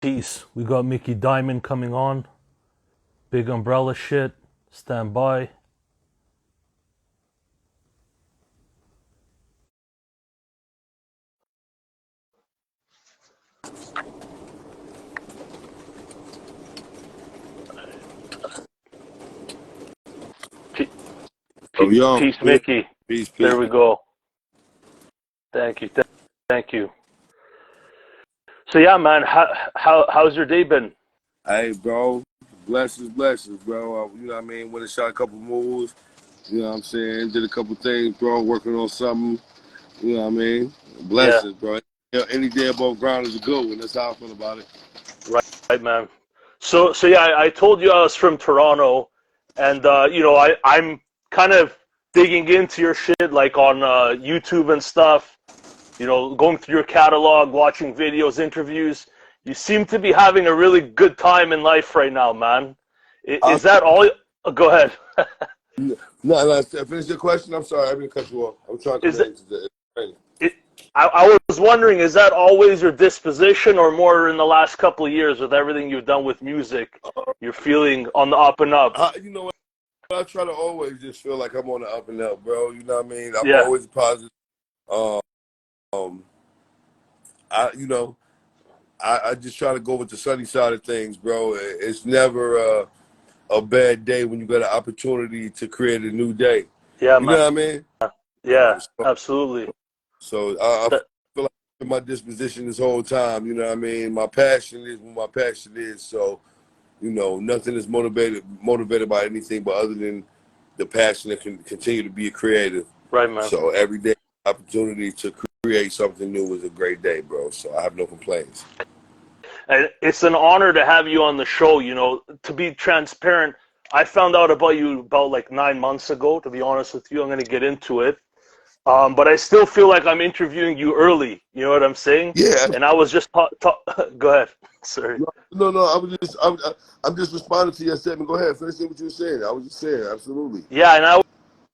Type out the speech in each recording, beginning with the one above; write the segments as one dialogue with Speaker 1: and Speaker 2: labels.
Speaker 1: Peace. We got Mickey Diamond coming on. Big umbrella shit. Stand by.
Speaker 2: Oh, yo,
Speaker 1: Peace, Mickey.
Speaker 2: peace,
Speaker 1: There
Speaker 2: peace.
Speaker 1: we go. Thank you. Thank you. So yeah, man, how's your day been?
Speaker 2: Hey, bro, blessings, bro. You know what I mean? Went and shot a couple moves. You know what I'm saying? Did a couple things, bro. Working on something. You know what I mean?
Speaker 1: Yeah,
Speaker 2: Blessings, bro. Yeah, any day above ground is a good one. That's how I feel about it.
Speaker 1: right, man. So yeah, I told you I was from Toronto, and I'm kind of digging into your shit like on YouTube and stuff. Going through your catalog, watching videos, interviews. You seem to be having a really good time in life right now, man.
Speaker 2: I,
Speaker 1: Is that all? Go ahead.
Speaker 2: no, finish your question. I'm sorry, I didn't cut you off. I'm trying to come
Speaker 1: Is it,
Speaker 2: in today.
Speaker 1: it I was wondering, is that always your disposition, or more in the last couple of years with everything you've done with music, you're feeling on the up and up?
Speaker 2: You know what? I try to always just feel like I'm on the up and up, bro. You know what I mean? I'm
Speaker 1: Yeah,
Speaker 2: always positive. Um, I, you know, I just try to go with the sunny side of things, bro. It's never a bad day when you got an opportunity to create a new day.
Speaker 1: yeah,
Speaker 2: You know
Speaker 1: man.
Speaker 2: what I mean?
Speaker 1: Yeah, absolutely.
Speaker 2: So I
Speaker 1: That,
Speaker 2: feel like my disposition this whole time. You know what I mean? My passion is what my passion is. So nothing is motivated by anything but other than the passion that can continue to be a creative.
Speaker 1: right, man.
Speaker 2: So every day, opportunity to create something new is a great day, bro. So I have no complaints.
Speaker 1: And it's an honor to have you on the show. To be transparent, I found out about you about like 9 months ago. To be honest with you, I'm going to get into it. But I still feel like I'm interviewing you early. You know what I'm saying?
Speaker 2: Yeah.
Speaker 1: And I was just go ahead. Sorry.
Speaker 2: No. I'm just responding to your statement. Go ahead, finish what you were saying. I was just saying, absolutely.
Speaker 1: Yeah, and I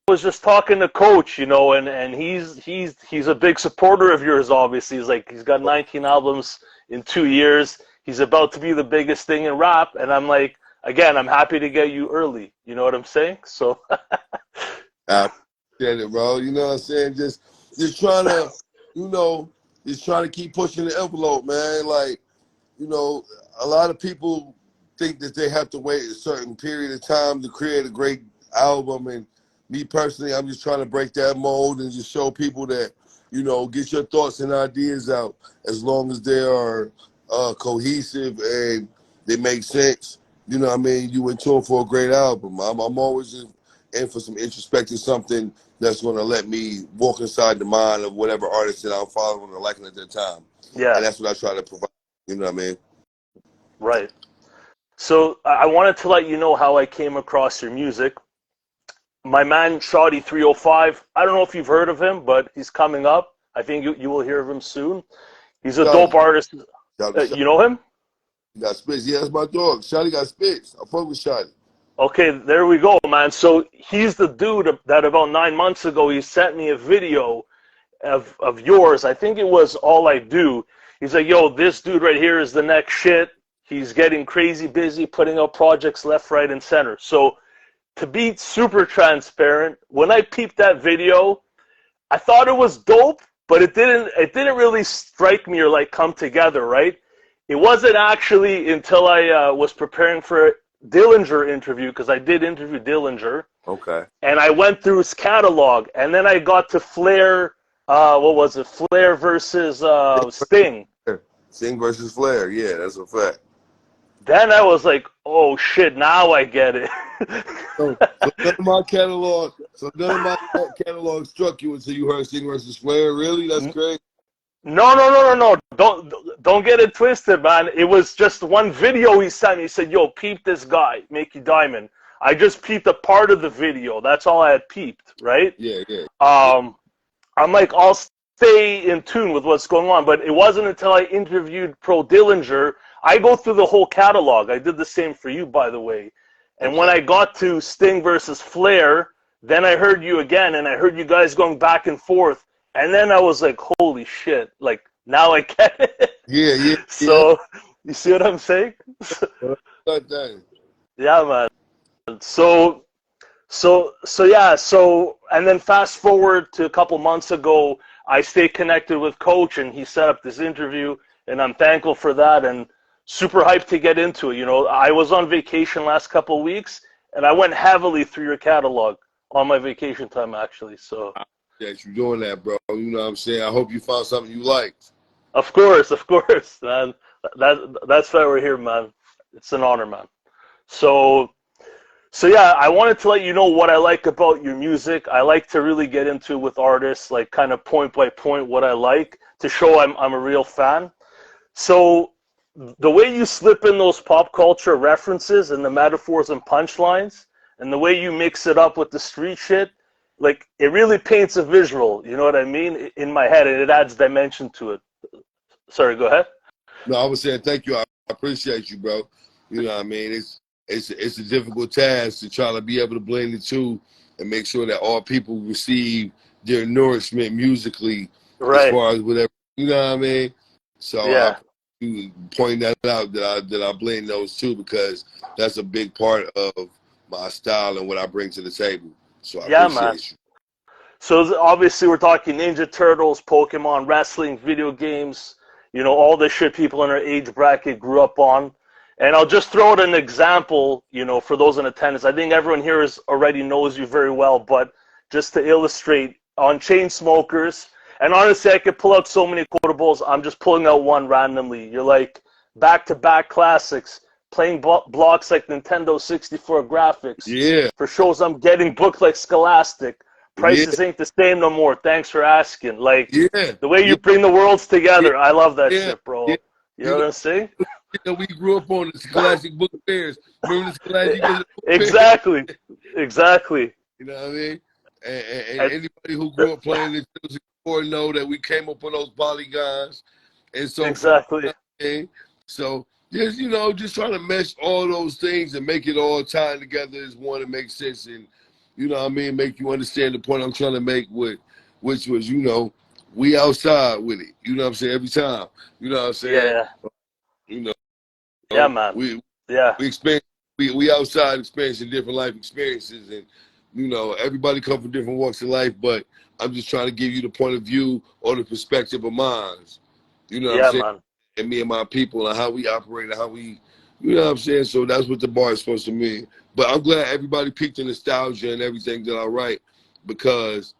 Speaker 1: was just talking to Coach, and he's a big supporter of yours. Obviously, he's got 19 albums in 2 years. He's about to be the biggest thing in rap, and I'm like, again, I'm happy to get you early. You know what I'm saying? So
Speaker 2: I appreciate it, bro. You know what I'm saying? Just trying to, you know, just trying to keep pushing the envelope, man. Like, a lot of people think that they have to wait a certain period of time to create a great album, and me personally, I'm just trying to break that mold and just show people that, get your thoughts and ideas out as long as they are cohesive and they make sense. You know what I mean? You in tune for a great album. I'm always in for some introspective something that's going to let me walk inside the mind of whatever artist that I'm following or liking at that time.
Speaker 1: yeah,
Speaker 2: And that's what I try to provide. You know what I mean?
Speaker 1: right. So I wanted to let you know how I came across your music. My man Shoddy 305. I don't know if you've heard of him, but he's coming up. I think you will hear of him soon. He's a dope
Speaker 2: Shotty,
Speaker 1: artist.
Speaker 2: Shotty
Speaker 1: You know him?
Speaker 2: got spits. Yeah, that's my dog. Shotty got spits. I fuck with Shotty.
Speaker 1: Okay, there we go, man. So he's the dude that about 9 months ago he sent me a video of yours. I think it was All I Do. He's like, yo, this dude right here is the next shit. He's getting crazy busy, putting out projects left, right, and center. So to be super transparent, when I peeped that video, I thought it was dope, but it didn't really strike me or like come together, right? It wasn't actually until I was preparing for a Dillinger interview, because I did interview Dillinger,
Speaker 2: Okay.
Speaker 1: and I went through his catalog, and then I got to Flair. What was it? Flair versus Sting.
Speaker 2: Sting versus Flair. Yeah, that's a fact.
Speaker 1: Then I was like, oh shit, now I get it.
Speaker 2: So none of my catalog struck you until you heard Sting versus Flair. Really? That's crazy.
Speaker 1: No. Don't get it twisted, man. It was just one video he sent me. He said, yo, peep this guy, Mickey Diamond. I just peeped a part of the video. That's all I had peeped, right?
Speaker 2: Yeah.
Speaker 1: Um, I'm like, I'll stay in tune with what's going on. But it wasn't until I interviewed Pro Dillinger. I go through the whole catalog. I did the same for you, by the way. And when
Speaker 2: Okay.
Speaker 1: I got to Sting versus Flair, then I heard you again, and I heard you guys going back and forth. And then I was like, holy shit, like, now I get it.
Speaker 2: Yeah.
Speaker 1: So, You see what I'm saying?
Speaker 2: That thing.
Speaker 1: Yeah, man. So, and then fast forward to a couple months ago, I stayed connected with Coach, and he set up this interview, and I'm thankful for that, and super hyped to get into it. You know, I was on vacation last couple of weeks, and I went heavily through your catalog on my vacation time, actually. So,
Speaker 2: Yes, you're doing that, bro. You know what I'm saying? I hope you found something you liked.
Speaker 1: of course, man. That's why we're here, man. It's an honor, man. So. So yeah, I wanted to let you know what I like about your music. I like to really get into with artists, like kind of point by point what I like to show I'm a real fan. So the way you slip in those pop culture references and the metaphors and punchlines, and the way you mix it up with the street shit, like it really paints a visual. You know what I mean? In my head, and it adds dimension to it. Sorry, go ahead.
Speaker 2: No, I was saying thank you. I appreciate you, bro. You know what I mean? It's a difficult task to try to be able to blend the two and make sure that all people receive their nourishment musically,
Speaker 1: Right.
Speaker 2: as far as whatever, you know what I mean? So
Speaker 1: Yeah.
Speaker 2: I point that out that I blend those two, because that's a big part of my style and what I bring to the table. So I appreciate you.
Speaker 1: So obviously we're talking Ninja Turtles, Pokemon, wrestling, video games, you know, all the shit people in our age bracket grew up on. And I'll just throw out an example, you know, for those in attendance. I think everyone here already knows you very well, but just to illustrate, on Chainsmokers, and honestly, I could pull out so many quotables. I'm just pulling out one randomly. You're like, back-to-back classics, playing blocks like Nintendo 64 graphics.
Speaker 2: Yeah.
Speaker 1: For shows I'm getting booked like Scholastic. Prices ain't the same no more. Thanks for asking. Like, the way you bring the worlds together, I love that shit, bro. You know what I'm saying?
Speaker 2: That we grew up on, the Scholastic Book Fairs. Remember the Scholastic Book
Speaker 1: Exactly. Exactly.
Speaker 2: You know what I mean? And anybody who grew up playing this music before know that we came up on those polygons and so
Speaker 1: exactly.
Speaker 2: So just, you know, just trying to mesh all those things and make it all tie together as one and make sense, and you know what I mean, make you understand the point I'm trying to make with, which was, you know, we outside with it. You know what I'm saying? Every time. You know what I'm saying?
Speaker 1: Yeah.
Speaker 2: You know.
Speaker 1: Yeah, man.
Speaker 2: We experience, we outside experiencing different life experiences, and you know, everybody come from different walks of life, but I'm just trying to give you the point of view or the perspective of mine. You know what I'm saying?
Speaker 1: Man.
Speaker 2: And me and my people and how we operate and how we, you know what I'm saying? So that's what the bar is supposed to mean. But I'm glad everybody picked the nostalgia and everything that I write, because,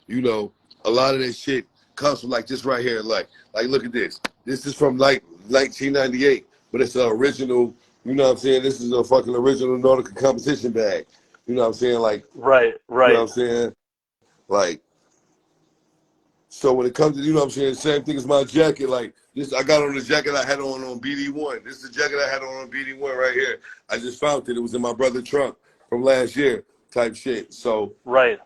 Speaker 2: you know, a lot of that shit comes from like this right here. Like look at this. This is from like 1998, but it's an original, you know what I'm saying? This is a fucking original Nautica competition bag. You know what I'm saying? Like,
Speaker 1: right.
Speaker 2: You know what I'm saying? Like, so when it comes to, you know what I'm saying, same thing as my jacket. Like, this, I got on the jacket I had on BD1. This is the jacket I had on BD1 right here. I just found it. It was in my brother's trunk from last year type shit. So,
Speaker 1: right.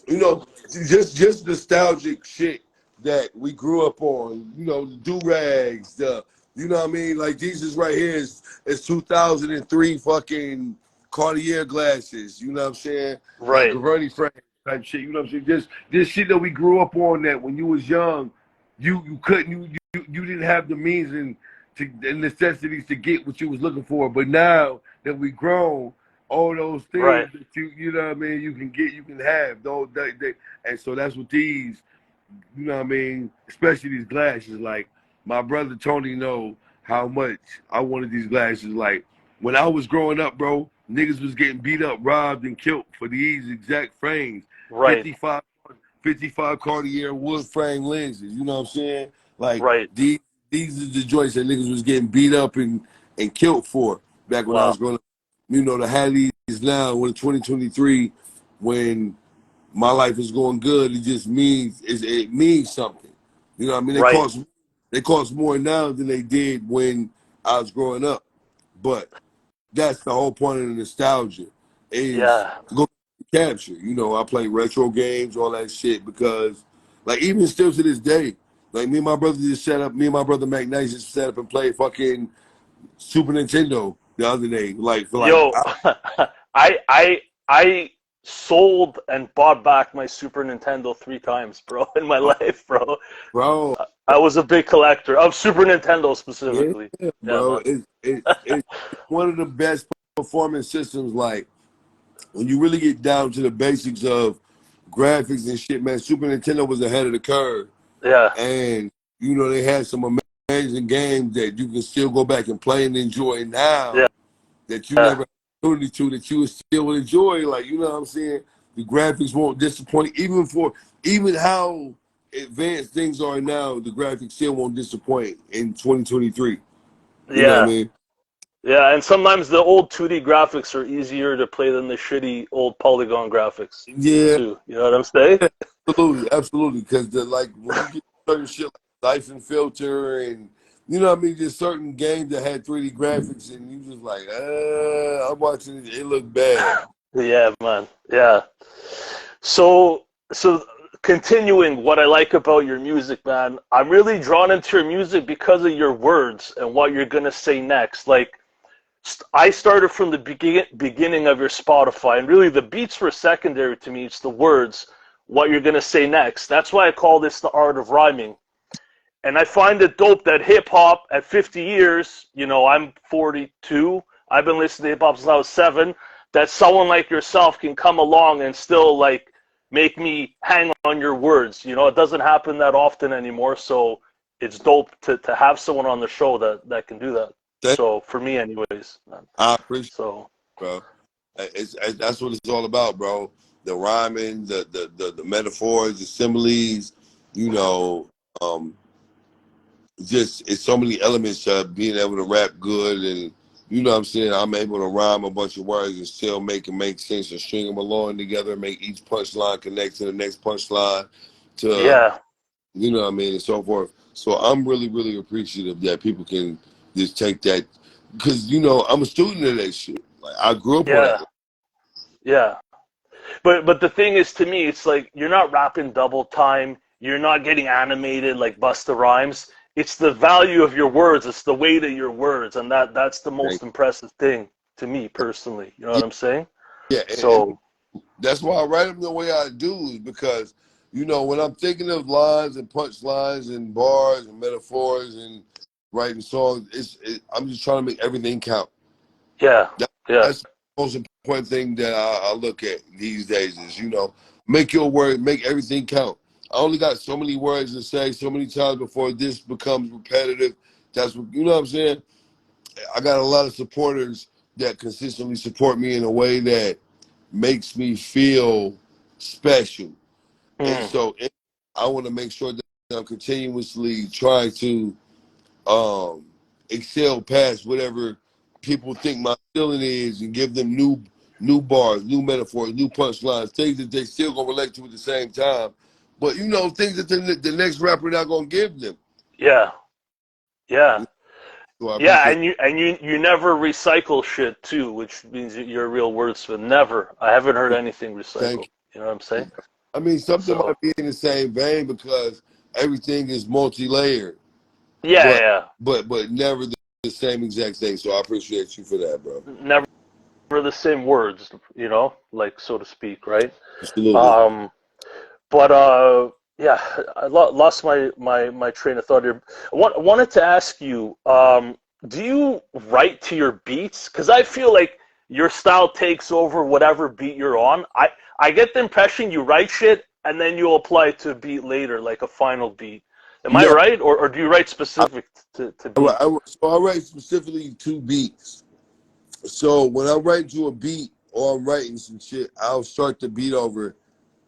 Speaker 2: You know, just nostalgic shit that we grew up on. You know, the do-rags, you know what I mean? Like, Jesus right here is 2003 fucking Cartier glasses. You know what I'm saying?
Speaker 1: Right.
Speaker 2: Like Gaverni frame type shit. You know what I'm saying? This shit that we grew up on, that when you was young, you couldn't, you didn't have the means and necessities to get what you was looking for. But now that we grown, all those things that you know what I mean, you can get, you can have. Those, and so that's what these, you know what I mean, especially these glasses. Like, my brother Tony know how much I wanted these glasses. Like, when I was growing up, bro, niggas was getting beat up, robbed, and killed for these exact frames.
Speaker 1: Right.
Speaker 2: 55 Cartier wood frame lenses. You know what I'm saying? Like, these are the joints that niggas was getting beat up and killed for back when I was growing up. You know, to have these now, when 2023, when my life is going good, it just means, it means something. You know what I mean? They cost more now than they did when I was growing up. But that's the whole point of the nostalgia, is to go capture. You know, I play retro games, all that shit, because, like, even still to this day, like, me and my brother Mac Nice just set up and played fucking Super Nintendo the other day. Like, for like,
Speaker 1: I sold and bought back my Super Nintendo 3 times, bro, in my life, bro.
Speaker 2: Bro,
Speaker 1: I was a big collector of Super Nintendo
Speaker 2: yeah,
Speaker 1: specifically. Yeah,
Speaker 2: bro.
Speaker 1: man.
Speaker 2: It's one of the best performance systems. Like when you really get down to the basics of graphics and shit, man. Super Nintendo was ahead of the curve,
Speaker 1: Yeah,
Speaker 2: and you know they had some amazing games that you can still go back and play and enjoy
Speaker 1: yeah,
Speaker 2: now that you
Speaker 1: yeah,
Speaker 2: never had the opportunity to, that you would still enjoy. Like, you know what I'm saying? The graphics won't disappoint, even how advanced things are now. The graphics still won't disappoint in 2023. You know what I
Speaker 1: yeah.
Speaker 2: mean?
Speaker 1: Yeah, and sometimes the old 2D graphics are easier to play than the shitty old polygon graphics,
Speaker 2: Yeah,
Speaker 1: too. You know what I'm saying?
Speaker 2: absolutely, absolutely. Because like when you get certain shit like Siphon Filter and you know what I mean, just certain games that had 3D graphics and you just like, I'm watching it, it look bad.
Speaker 1: Yeah, man. Yeah. So continuing what I like about your music, man, I'm really drawn into your music because of your words and what you're gonna say next. Like, I started from the beginning of your Spotify, and really the beats were secondary to me. It's the words, what you're gonna say next. That's why I call this the art of rhyming. And I find it dope that hip hop at 50 years, you know, I'm 42. I've been listening to hip hop since I was 7. That someone like yourself can come along and still like make me hang on your words. You know, it doesn't happen that often anymore. So it's dope to have someone on the show that can do that.
Speaker 2: That,
Speaker 1: So for me, anyways.
Speaker 2: I appreciate
Speaker 1: So
Speaker 2: it, bro. That's what it's all about, bro. The rhyming, the metaphors, the similes, you know, um, just it's so many elements to being able to rap good, and you know what I'm saying, I'm able to rhyme a bunch of words and still make sense and string them along together, make each punchline connect to the next punchline to,
Speaker 1: yeah,
Speaker 2: you know what I mean, and so forth. So I'm really, really appreciative that people can just take that, because you know I'm a student of that shit. Like I grew up on
Speaker 1: yeah,
Speaker 2: that.
Speaker 1: yeah. But the thing is, to me, it's like you're not rapping double time. You're not getting animated like Busta Rhymes. It's the value of your words. It's the weight of your words, and that's the
Speaker 2: Thing.
Speaker 1: most impressive thing to me personally. You know
Speaker 2: Yeah,
Speaker 1: what I'm saying?
Speaker 2: yeah, and
Speaker 1: So
Speaker 2: that's why I write them the way I do, is because, you know, when I'm thinking of lines and punchlines and bars and metaphors and writing songs, I'm just trying to make everything count.
Speaker 1: yeah,
Speaker 2: That,
Speaker 1: yeah,
Speaker 2: that's the most important thing that I look at these days is, you know, make your word, make everything count. I only got so many words to say so many times before this becomes repetitive. That's what, you know what I'm saying? I got a lot of supporters that consistently support me in a way that makes me feel special. And
Speaker 1: mm,
Speaker 2: so I want to make sure that I'm continuously trying to um, excel past whatever people think my ceiling is and give them new bars, new metaphors, new punchlines, things that they still gonna relate to at the same time. But you know, things that the next rapper not gonna give them.
Speaker 1: yeah, yeah,
Speaker 2: So I
Speaker 1: yeah.
Speaker 2: appreciate
Speaker 1: And you never recycle shit too, which means you're a real wordsmith. Never. I haven't heard
Speaker 2: it.
Speaker 1: anything
Speaker 2: Thank
Speaker 1: recycled. You know what I'm saying?
Speaker 2: you. I mean, something
Speaker 1: So
Speaker 2: might be in the same vein because everything is multi-layered,
Speaker 1: yeah,
Speaker 2: but
Speaker 1: yeah.
Speaker 2: but never the same exact thing. So I appreciate you for that, bro.
Speaker 1: Never the same words. You know, like so to speak, right?
Speaker 2: Absolutely.
Speaker 1: Um, but yeah, I lost my train of thought here. Wanted to ask you, do you write to your beats? Because I feel like your style takes over whatever beat you're on. I get the impression you write shit and then you'll apply it to a beat later, like a final beat. Am I
Speaker 2: No,
Speaker 1: right, or do you write specific to beats?
Speaker 2: so I write specifically to beats. So when I'm writing to a beat or I'm writing some shit, I'll start the beat over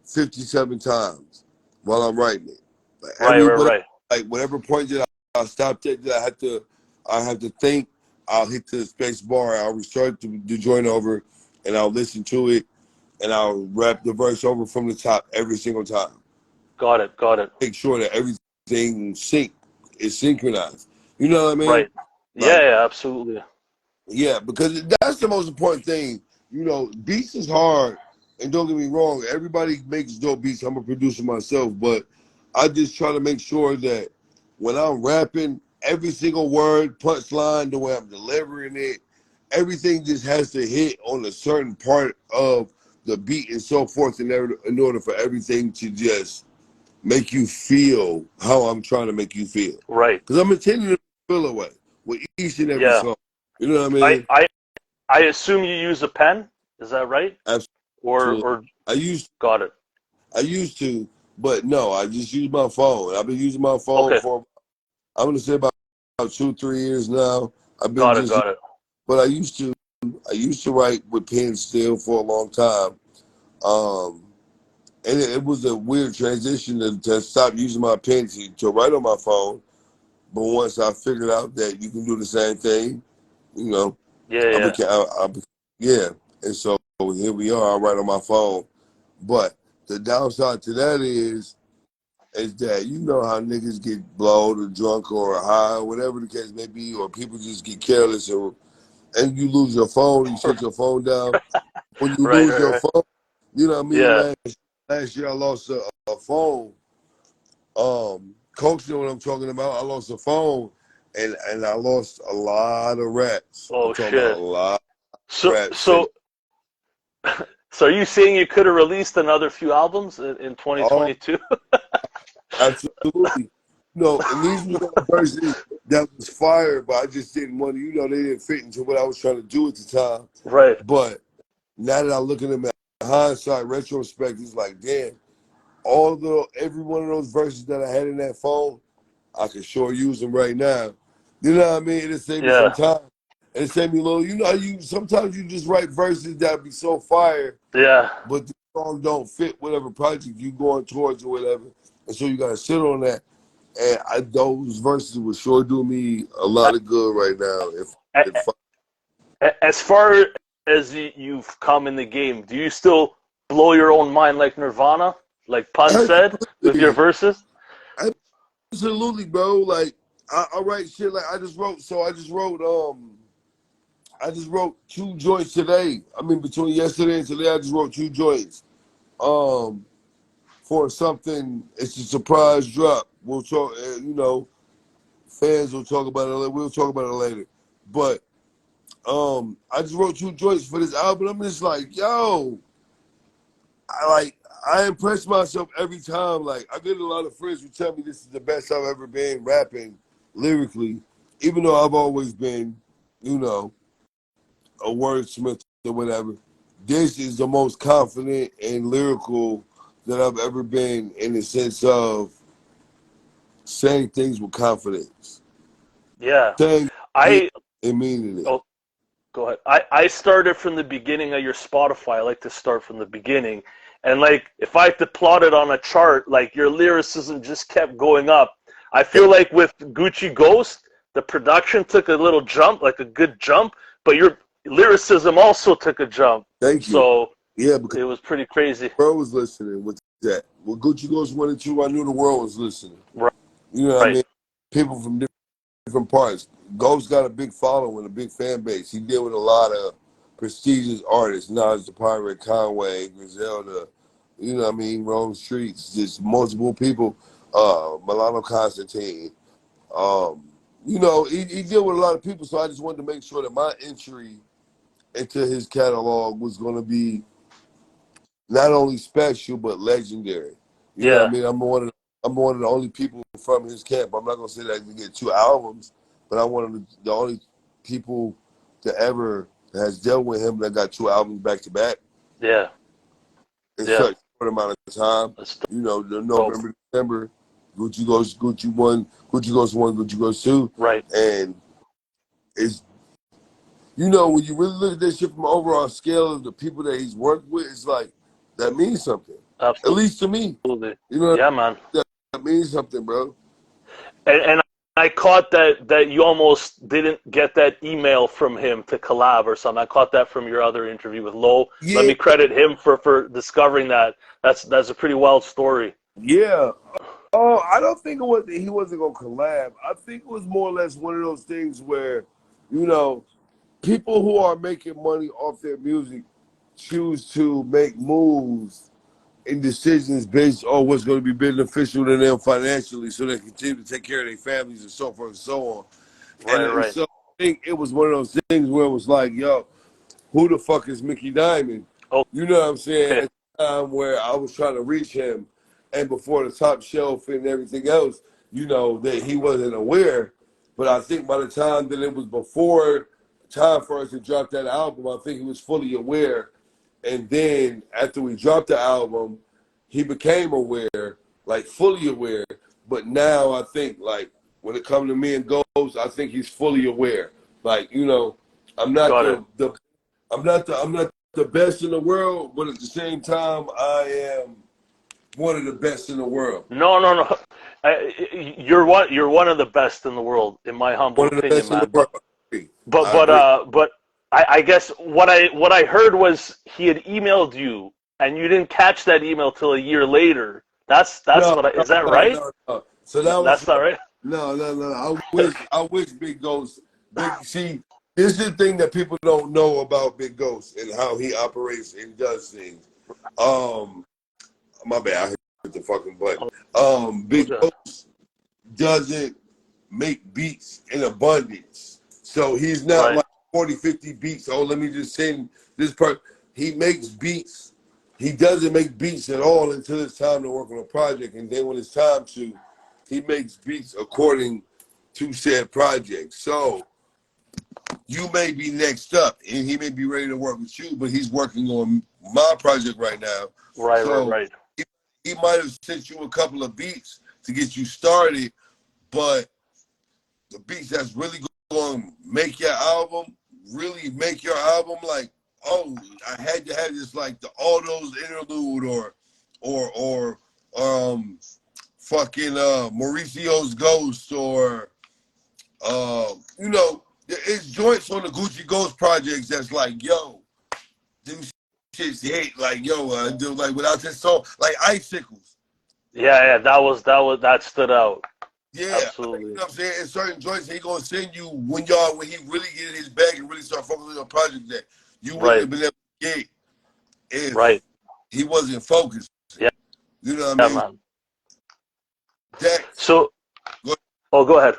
Speaker 2: 57 times while I'm writing it. Like
Speaker 1: Right, right, right.
Speaker 2: whatever point that I stop that I have to think. I'll hit the space bar. I'll restart the joint over, and I'll listen to it, and I'll rap the verse over from the top every single time.
Speaker 1: Got it, got it.
Speaker 2: Make sure that everything is synchronized. You know what I mean?
Speaker 1: Right. Yeah,
Speaker 2: Like,
Speaker 1: yeah, absolutely.
Speaker 2: yeah, because that's the most important thing. You know, beats is hard, and don't get me wrong, everybody makes dope beats. I'm a producer myself, but I just try to make sure that when I'm rapping, every single word, punchline, the way I'm delivering it, everything just has to hit on a certain part of the beat and so forth in order for everything to just make you feel how I'm trying to make you feel.
Speaker 1: Right.
Speaker 2: Because I'm intending to feel away with each and every
Speaker 1: Yeah.
Speaker 2: song. You know what I mean?
Speaker 1: I assume you use a pen. Is that right?
Speaker 2: Absolutely.
Speaker 1: Or
Speaker 2: got it. I used to, but no, I just use my phone. I've been using my phone for, I'm going to say about 2-3 years now. I've been
Speaker 1: got it.
Speaker 2: But I used to write with pen still for a long time. And it was a weird transition to stop using my pen to write on my phone. But once I figured out that you can do the same thing, you know, yeah. And so here we are. I write on my phone. But the downside to that is that you know how niggas get blowed or drunk or high, or whatever the case may be, or people just get careless and you lose your phone, you set your phone down. When you lose your phone, you know what I mean?
Speaker 1: Yeah.
Speaker 2: Last year I lost a phone. Coach know what I'm talking about. I lost a phone and I lost a lot of raps.
Speaker 1: Oh,
Speaker 2: I'm talking
Speaker 1: shit.
Speaker 2: about a lot of raps.
Speaker 1: So are you saying you could have released another few albums in 2022?
Speaker 2: Absolutely. No, and these were the verses that was fire, but I just didn't want to, they didn't fit into what I was trying to do at the time.
Speaker 1: Right.
Speaker 2: But now that I look at them in hindsight, retrospect, it's like, damn, every one of those verses that I had in that phone, I could sure use them right now. You know what I mean? It'll save me some time. It'll save me a little, sometimes you just write verses that be so fire.
Speaker 1: Yeah.
Speaker 2: But the song don't fit whatever project you going towards or whatever. And so you gotta sit on that. And those verses would sure do me a lot of good right now.
Speaker 1: As far as you've come in the game, do you still blow your own mind like Nirvana, like Pun said, with your verses?
Speaker 2: Absolutely, bro. Like I write shit like I just wrote 2 joints today. I mean, between yesterday and today, I just wrote 2 joints. For something, it's a surprise drop. We'll talk, fans will talk about it. We'll talk about it later. But I just wrote 2 joints for this album. I'm just like, yo, I impress myself every time. Like, I get a lot of friends who tell me this is the best I've ever been rapping lyrically, even though I've always been, a wordsmith or whatever. This is the most confident and lyrical that I've ever been in the sense of saying things with confidence.
Speaker 1: Yeah.
Speaker 2: Saying and meaning it.
Speaker 1: Oh, go ahead. I started from the beginning of your Spotify. I like to start from the beginning. And like, if I had to plot it on a chart, like your lyricism just kept going up. I feel like with Gucci Ghost, the production took a little jump, like a good jump, but your lyricism also took a jump.
Speaker 2: Thank you.
Speaker 1: So
Speaker 2: yeah, because
Speaker 1: it was pretty crazy.
Speaker 2: The world was listening with that. When Gucci Ghost 1 and 2, I knew the world was listening.
Speaker 1: Right.
Speaker 2: You know what I mean? People from different parts. Ghost got a big following, a big fan base. He deal with a lot of prestigious artists, Nas the Pirate, Conway, Griselda, you know what I mean, Rome Streets, just multiple people, Milano Constantine. He deal with a lot of people, so I just wanted to make sure that my entry into his catalog was going to be not only special but legendary. You know what I mean? I'm one of the only people from his camp. I'm not gonna say that I can get 2 albums, but I'm one of the only people that ever has dealt with him that got 2 albums back to back.
Speaker 1: Yeah.
Speaker 2: In such a short amount of time. The November, December, Gucci Ghost 1, Gucci Ghost 1, Gucci Ghost 2.
Speaker 1: Right.
Speaker 2: And it's when you really look at this shit from an overall scale of the people that he's worked with, it's like that means something.
Speaker 1: Absolutely.
Speaker 2: At least to me.
Speaker 1: Man.
Speaker 2: That means something, bro.
Speaker 1: And I caught that you almost didn't get that email from him to collab or something. I caught that from your other interview with Lowe. Yeah. Let me credit him for discovering that. That's a pretty wild story.
Speaker 2: Yeah. Oh, I don't think he wasn't gonna collab. I think it was more or less one of those things where, people who are making money off their music choose to make moves and decisions based on what's going to be beneficial to them financially so they continue to take care of their families and so forth and so on. And so I think it was one of those things where it was like, yo, who the fuck is Mickey Diamond? You know what I'm saying?
Speaker 1: Okay.
Speaker 2: At the time where I was trying to reach him, and before the top shelf and everything else, you know, that he wasn't aware. But I think by the time that it was before time for us to drop that album, I think he was fully aware. And then after we dropped the album, he became aware, like fully aware. But now I think, like, when it comes to me and Ghost, I think he's fully aware. Like, you know, I'm not I'm not the best in the world, but at the same time, I am one of the best in the world.
Speaker 1: No. You're one of the best in the world, in my humble
Speaker 2: One of the
Speaker 1: opinion,
Speaker 2: best in the
Speaker 1: man.
Speaker 2: world. I agree.
Speaker 1: But I guess what I heard was he had emailed you, and you didn't catch that email till a year later. Is that right?
Speaker 2: No. So that was
Speaker 1: That's not right.
Speaker 2: no. I wish Big Ghost. See, this is the thing that people don't know about Big Ghost and how he operates and does things. My bad, I hit the fucking button. Big Ghost doesn't make beats in abundance. So he's not like 40, 50 beats. Oh, let me just send this part. He makes beats. He doesn't make beats at all until it's time to work on a project. And then when it's time to, he makes beats according to said project. So you may be next up and he may be ready to work with you, but he's working on my project right now.
Speaker 1: Right.
Speaker 2: He might have sent you a couple of beats to get you started, but the beats that's really going to make your album, like, oh, I had to have this, like the Autos interlude or fucking Mauricio's Ghost or you know, it's joints on the Gucci Ghost projects that's like, yo, these shit's hate, like, yo, do like without this song, like Icicles.
Speaker 1: Yeah, that stood out.
Speaker 2: Yeah,
Speaker 1: Absolutely.
Speaker 2: you know what I'm saying? In certain joints, he gonna send you when he really get in his bag and really start focusing on projects that you wouldn't have been able to get if he wasn't focused.
Speaker 1: Yeah.
Speaker 2: You know what I mean?
Speaker 1: Man.
Speaker 2: That,
Speaker 1: so, go ahead.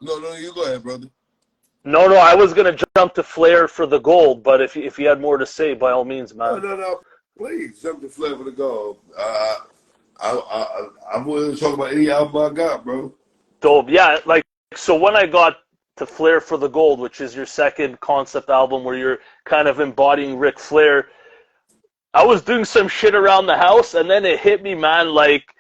Speaker 2: No, you go ahead, brother.
Speaker 1: No, I was gonna jump to Flair for the gold, but if you had more to say, by all means, man.
Speaker 2: No, please jump to Flair for the gold. I'm willing to talk about any album I got, bro.
Speaker 1: Dope. Yeah, like, so when I got to Flair for the Gold, which is your second concept album where you're kind of embodying Ric Flair, I was doing some shit around the house, and then it hit me, man, like,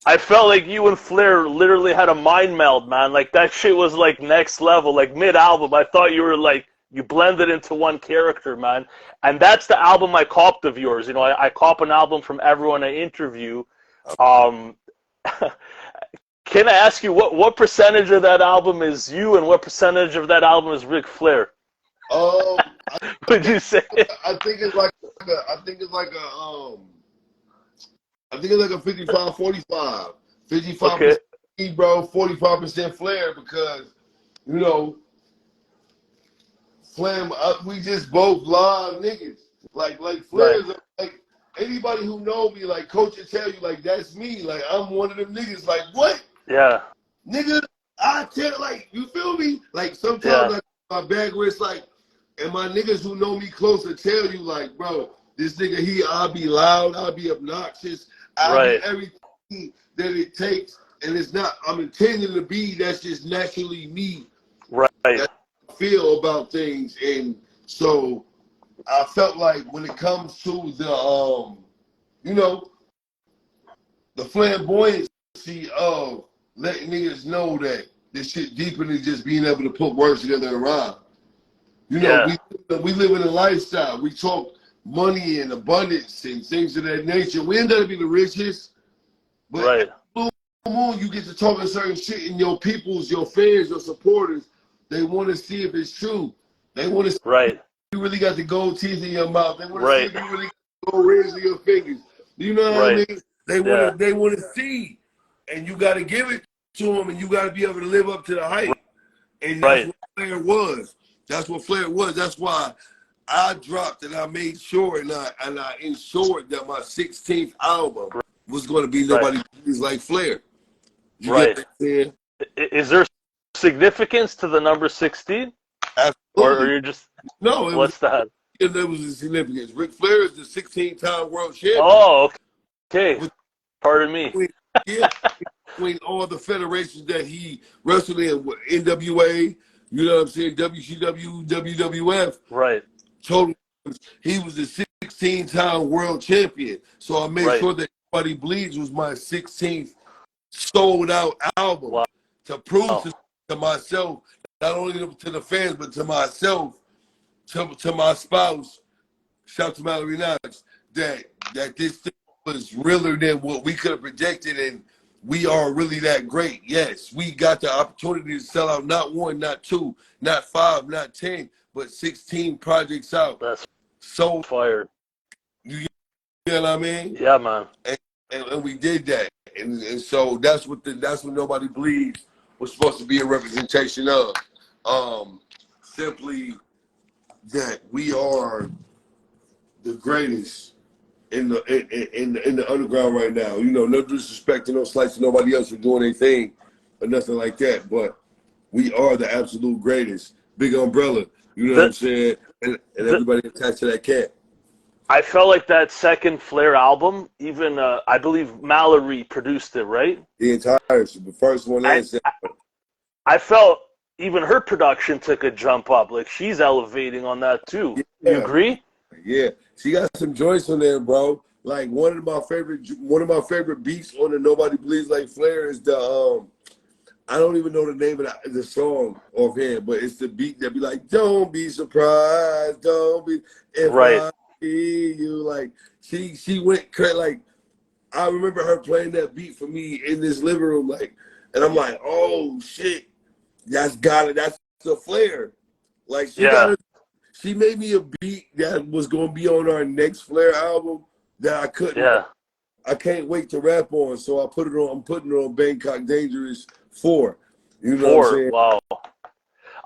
Speaker 1: I felt like you and Flair literally had a mind meld, man. Like, that shit was, like, next level. Like, mid-album, I thought you were, like, you blended into one character, man. And that's the album I copped of yours. You know, I cop an album from everyone I interview. Can I ask you what percentage of that album is you and what percentage of that album is Ric Flair? Would you say?
Speaker 2: I think it's like a 55-45. 55% me, bro, 45% Flair, because, you know, Flair, we just both live niggas. Like Flair's like anybody who know me, like Coach will tell you, like, that's me. Like, I'm one of them niggas. Like, what?
Speaker 1: Yeah.
Speaker 2: Nigga, I tell, like, you feel me? Like, sometimes I my bag where it's like, and my niggas who know me closer tell you, like, bro, this nigga, I'll be loud, I'll be obnoxious, I'll be everything that it takes, and it's not, I'm intending to be, that's just naturally me.
Speaker 1: Right.
Speaker 2: That's how I feel about things, and so I felt like when it comes to the, you know, the flamboyancy of letting niggas know that this shit deeper than just being able to put words together and rhyme. You know, we live in a lifestyle. We talk money and abundance and things of that nature. We ain't gotta be the richest, but blue moon, you get to talking certain shit, and your peoples, your fans, your supporters, they want to see if it's true. They want to see if you really got the gold teeth in your mouth. They want to see if you really got the gold rings in your fingers. You know what I mean? They want to see, and you got to give it to them, and you got to be able to live up to the hype. And that's what Flair was. That's what Flair was. That's why I dropped and I made sure and I ensured that my 16th album was going to be nobody like Flair. You get what I'm saying?
Speaker 1: Is there significance to the number 16?
Speaker 2: Absolutely.
Speaker 1: Or you're just
Speaker 2: what's
Speaker 1: that?
Speaker 2: levels of significance. Ric Flair is the 16-time world champion.
Speaker 1: Oh, okay. Pardon me.
Speaker 2: Yeah, between all the federations that he wrestled in, NWA, you know what I'm saying, WCW, WWF.
Speaker 1: Right.
Speaker 2: Total, he was the 16-time world champion. So I made sure that Everybody Bleeds was my 16th sold out album to prove to myself, not only to the fans, but to myself, to my spouse, shout out to Mallory Knox, that this thing was realer than what we could have projected, and we are really that great. Yes, we got the opportunity to sell out not 1, not 2, not 5, not 10, but 16 projects out.
Speaker 1: That's
Speaker 2: so
Speaker 1: fire.
Speaker 2: You know what I mean?
Speaker 1: Yeah, man.
Speaker 2: And we did that, and so that's what Nobody Bleeds was supposed to be a representation of. Simply that we are the greatest in the underground right now. You know, no disrespect to no slights to nobody else for doing anything or nothing like that, but we are the absolute greatest. Big umbrella, you know what I'm saying? And everybody attached to that cat.
Speaker 1: I felt like that second Flair album, even I believe Mallory produced it, right?
Speaker 2: The entire, the first one.
Speaker 1: I felt even her production took a jump up. Like, she's elevating on that too. Yeah. You agree?
Speaker 2: Yeah, she got some joints on there, bro. Like one of my favorite beats on the Nobody Bleeds Like Flair is the I don't even know the name of the song offhand, but it's the beat that be like, "Don't be surprised, don't be if I see you." Like she went crazy. Like I remember her playing that beat for me in this living room, like, and I'm like, "Oh shit, that's the Flair." Like she made me a beat that was gonna be on our next Flair album that I couldn't.
Speaker 1: Yeah.
Speaker 2: I can't wait to rap on, so I put it on. I'm putting it on Bangkok Dangerous 4. You know what I'm saying?
Speaker 1: Wow.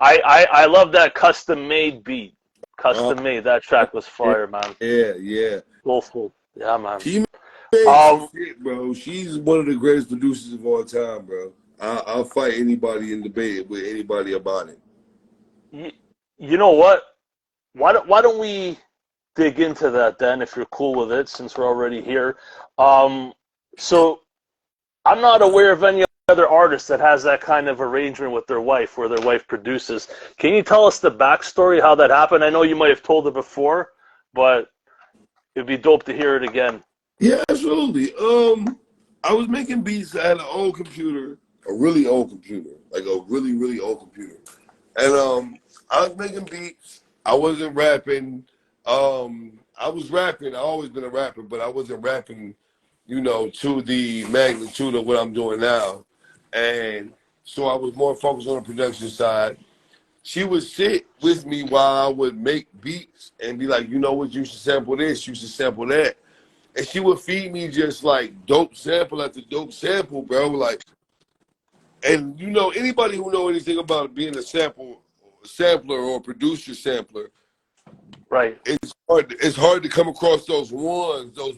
Speaker 1: I love that custom made beat. Custom made. That track was fire, man.
Speaker 2: Yeah.
Speaker 1: Soulful. Yeah, man.
Speaker 2: She made shit, bro. She's one of the greatest producers of all time, bro. I'll fight anybody and debate with anybody about it.
Speaker 1: You know what? Why don't we dig into that then, if you're cool with it, since we're already here. So I'm not aware of any other artist that has that kind of arrangement with their wife, where their wife produces. Can you tell us the backstory, how that happened? I know you might have told it before, but it'd be dope to hear it again.
Speaker 2: Yeah, absolutely. I was making beats. I had an old computer, a really old computer, like a really, really old computer. And I was making beats. I wasn't rapping. I was rapping. I always been a rapper, but I wasn't rapping, you know, to the magnitude of what I'm doing now. And so I was more focused on the production side. She would sit with me while I would make beats and be like, you know what, you should sample this, you should sample that. And she would feed me just like dope sample after dope sample, bro. Like, and you know, anybody who know anything about being a sampler or producer sampler,
Speaker 1: right?
Speaker 2: It's hard to come across those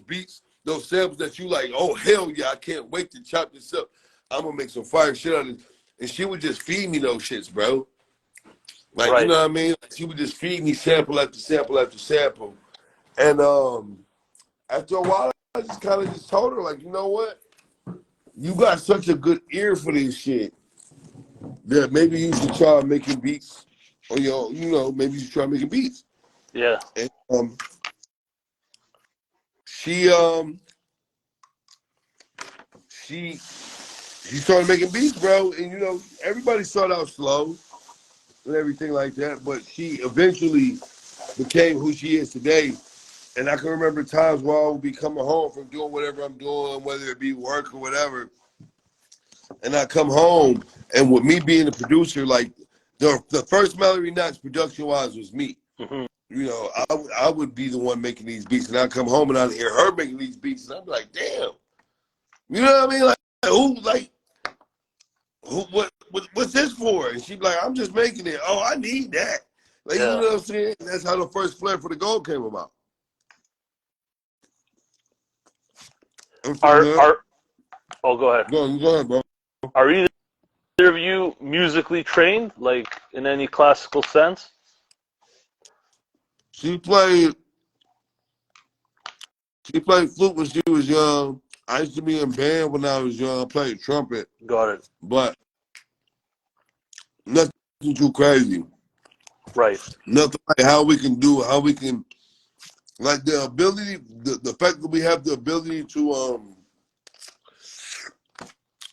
Speaker 2: beats, those samples that you like, oh hell yeah, I can't wait to chop this up. I'm gonna make some fire shit out of it. And she would just feed me those shits, bro. Like, you know what I mean? Like, she would just feed me sample after sample after sample. And after a while, I just kind of told her, like, you know what? You got such a good ear for this shit that maybe you should try making beats on your own. You know, maybe you should try making beats.
Speaker 1: Yeah.
Speaker 2: And she started making beats, bro. And, you know, everybody started out slow and everything like that, but she eventually became who she is today. And I can remember times where I would be coming home from doing whatever I'm doing, whether it be work or whatever. And I come home, and with me being the producer, like the first Mallory Knox production-wise was me.
Speaker 1: Mm-hmm.
Speaker 2: You know, I would be the one making these beats, and I'd come home and I'd hear her making these beats, and I'd be like, damn. You know what I mean? What's this for? And she'd be like, I'm just making it. Oh, I need that. Like, you know what I'm saying? That's how the first Flair for the Gold came about.
Speaker 1: Oh, go ahead.
Speaker 2: Go ahead, bro.
Speaker 1: Are either of you musically trained, like in any classical sense?
Speaker 2: She played flute when she was young. I used to be in band when I was young. I played trumpet.
Speaker 1: Got it.
Speaker 2: But nothing too crazy.
Speaker 1: Right.
Speaker 2: Nothing like how we can, like the ability, the fact that we have the ability to,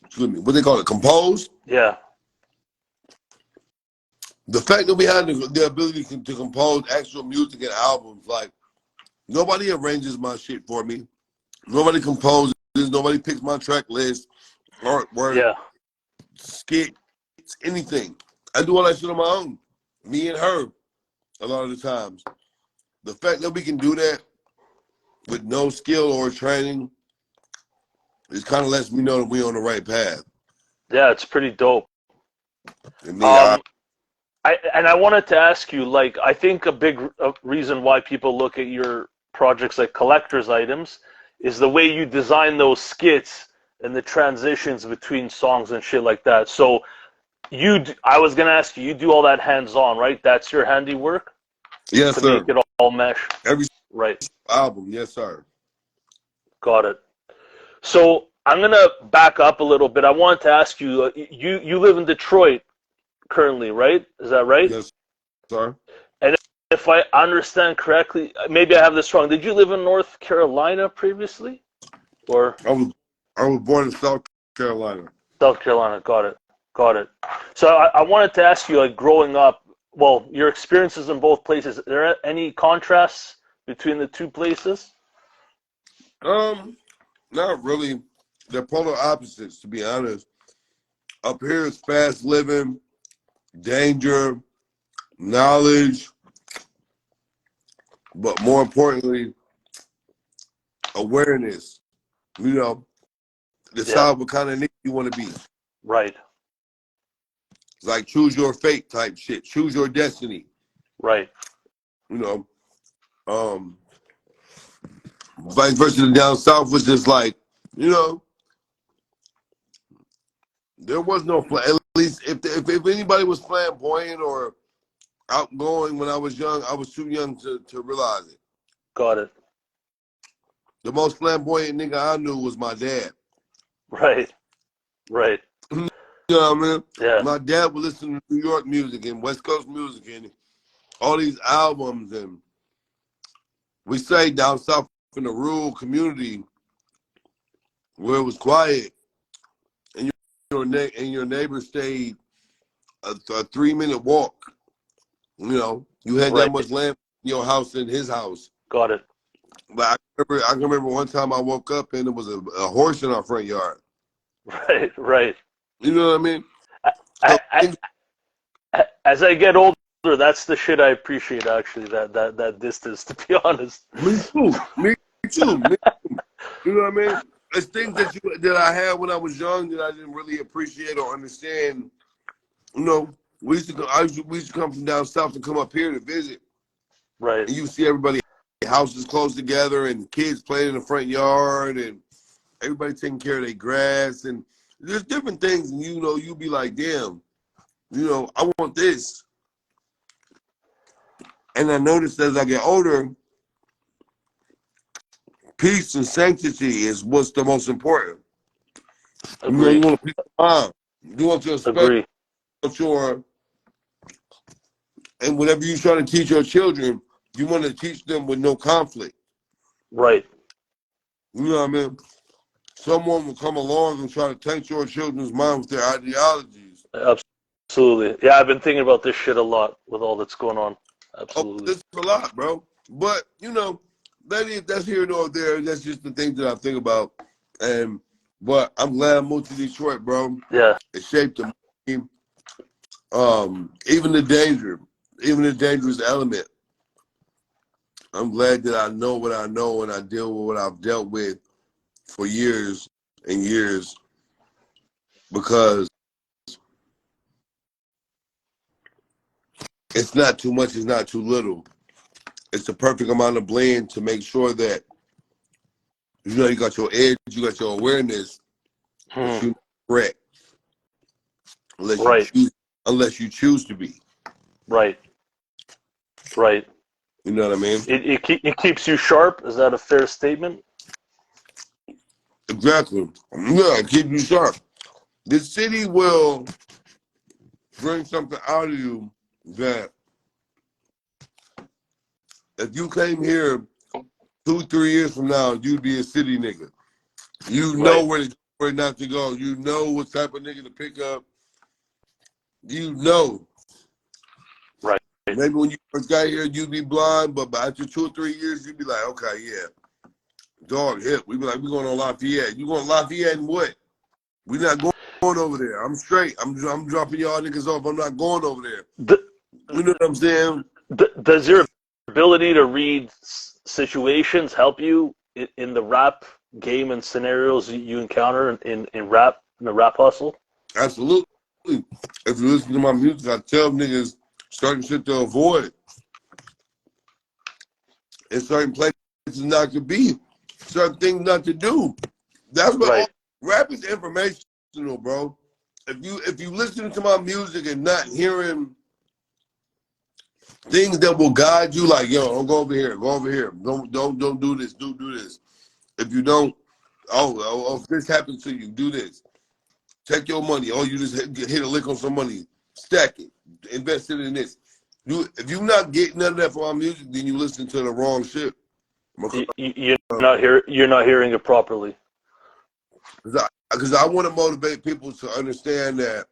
Speaker 2: excuse me, what they call it, compose.
Speaker 1: Yeah.
Speaker 2: The fact that we have the ability to compose actual music and albums, like nobody arranges my shit for me. Nobody composes. Nobody picks my track list, artwork,
Speaker 1: Yeah.
Speaker 2: skits, anything. I do all that shit on my own. Me and her, a lot of the times. The fact that we can do that with no skill or training, it kind of lets me know that we're on the right path.
Speaker 1: Yeah, it's pretty dope.
Speaker 2: And then
Speaker 1: I wanted to ask you, like, I think a big reason why people look at your projects like collector's items is the way you design those skits and the transitions between songs and shit like that. So I was gonna ask you, you do all that hands-on, right? That's your handiwork?
Speaker 2: yes,
Speaker 1: to
Speaker 2: sir.
Speaker 1: make it all mesh.
Speaker 2: Every
Speaker 1: Right.
Speaker 2: album, yes, sir.
Speaker 1: Got it. So I'm gonna back up a little bit. I wanted to ask you, you live in Detroit currently, right? Is that right?
Speaker 2: Yes, sir.
Speaker 1: And if I understand correctly, maybe I have this wrong. Did you live in North Carolina previously, or
Speaker 2: I was born in South Carolina.
Speaker 1: South Carolina? Got it. Got it. So I wanted to ask you, like, growing up, well, your experiences in both places. Are there any contrasts between the two places?
Speaker 2: Not really. They're polar opposites, to be honest. Up here is fast living, danger, knowledge, but more importantly, awareness. You know, decide what kind of nigga you want to be.
Speaker 1: Right.
Speaker 2: It's like choose your fate type shit. Choose your destiny.
Speaker 1: Right.
Speaker 2: You know, vice versa. Down south was just like, you know, there was no at least if anybody was flamboyant or outgoing when I was young, I was too young to realize it.
Speaker 1: Got it.
Speaker 2: The most flamboyant nigga I knew was my dad.
Speaker 1: Right. Right.
Speaker 2: You know what I mean?
Speaker 1: Yeah.
Speaker 2: My dad would listen to New York music and West Coast music and all these albums, and we stayed down south in a rural community where it was quiet, and your neighbor stayed a 3-minute walk. You know, you had that much land in your house and his house.
Speaker 1: Got it.
Speaker 2: But I can remember one time I woke up and there was a horse in our front yard.
Speaker 1: Right. Right.
Speaker 2: You know what I mean?
Speaker 1: As I get older, that's the shit I appreciate, actually, that distance, to be honest.
Speaker 2: Me too. Me too. You know what I mean? It's things that I had when I was young that I didn't really appreciate or understand. You know, we used to come from down south to come up here to visit.
Speaker 1: Right.
Speaker 2: And you see everybody houses close together and kids playing in the front yard and everybody taking care of their grass, and there's different things, and you know, you be like, damn, you know, I want this. And I noticed as I get older, peace and sanctity is what's the most important.
Speaker 1: Agree.
Speaker 2: You know, you want a peace of mind. You want your space, and whatever you're trying to teach your children, you want to teach them with no conflict.
Speaker 1: Right.
Speaker 2: You know what I mean? Someone will come along and try to taint your children's mind with their ideologies.
Speaker 1: Absolutely. Yeah, I've been thinking about this shit a lot with all that's going on. Absolutely.
Speaker 2: Oh, this is a lot, bro. But, you know, that's here nor there. That's just the things that I think about. But I'm glad I moved to Detroit, bro.
Speaker 1: Yeah.
Speaker 2: It shaped me. Even the dangerous element. I'm glad that I know what I know and I deal with what I've dealt with for years and years, because it's not too much, it's not too little. It's the perfect amount of blend to make sure that, you know, you got your edge, you got your awareness, but you're not correct. Unless you choose to be.
Speaker 1: Right. Right.
Speaker 2: You know what I mean?
Speaker 1: It keeps you sharp. Is that a fair statement?
Speaker 2: Exactly. Yeah, keep you sharp. The city will bring something out of you that if you came here 2-3 years from now, you'd be a city nigga. You know
Speaker 1: Right.
Speaker 2: where not to go. You know what type of nigga to pick up. You know.
Speaker 1: Right.
Speaker 2: Maybe when you first got here, you'd be blind, but after 2 or 3 years, you'd be like, okay, yeah. Dog hip. We'd be like, we're going on Lafayette. You going to Lafayette and what? We're not going over there. I'm straight. I'm dropping y'all niggas off. I'm not going over there. You know what I'm saying?
Speaker 1: Does your ability to read situations help you in the rap game and scenarios you encounter in the rap hustle?
Speaker 2: Absolutely. If you listen to my music, I tell niggas certain shit to avoid. In certain places not to be. Certain things not to do. That's what
Speaker 1: Right.
Speaker 2: rap is informational, bro. If you listen to my music and not hearing things that will guide you, like, yo, don't go over here, go over here. Don't do this, do this. If you don't, if this happens to you, do this. Take your money. Oh, you just hit a lick on some money. Stack it. Invest it in this. If you're not getting none of that from our music, then you listen to the wrong shit.
Speaker 1: You're not hearing it properly.
Speaker 2: Because I want to motivate people to understand that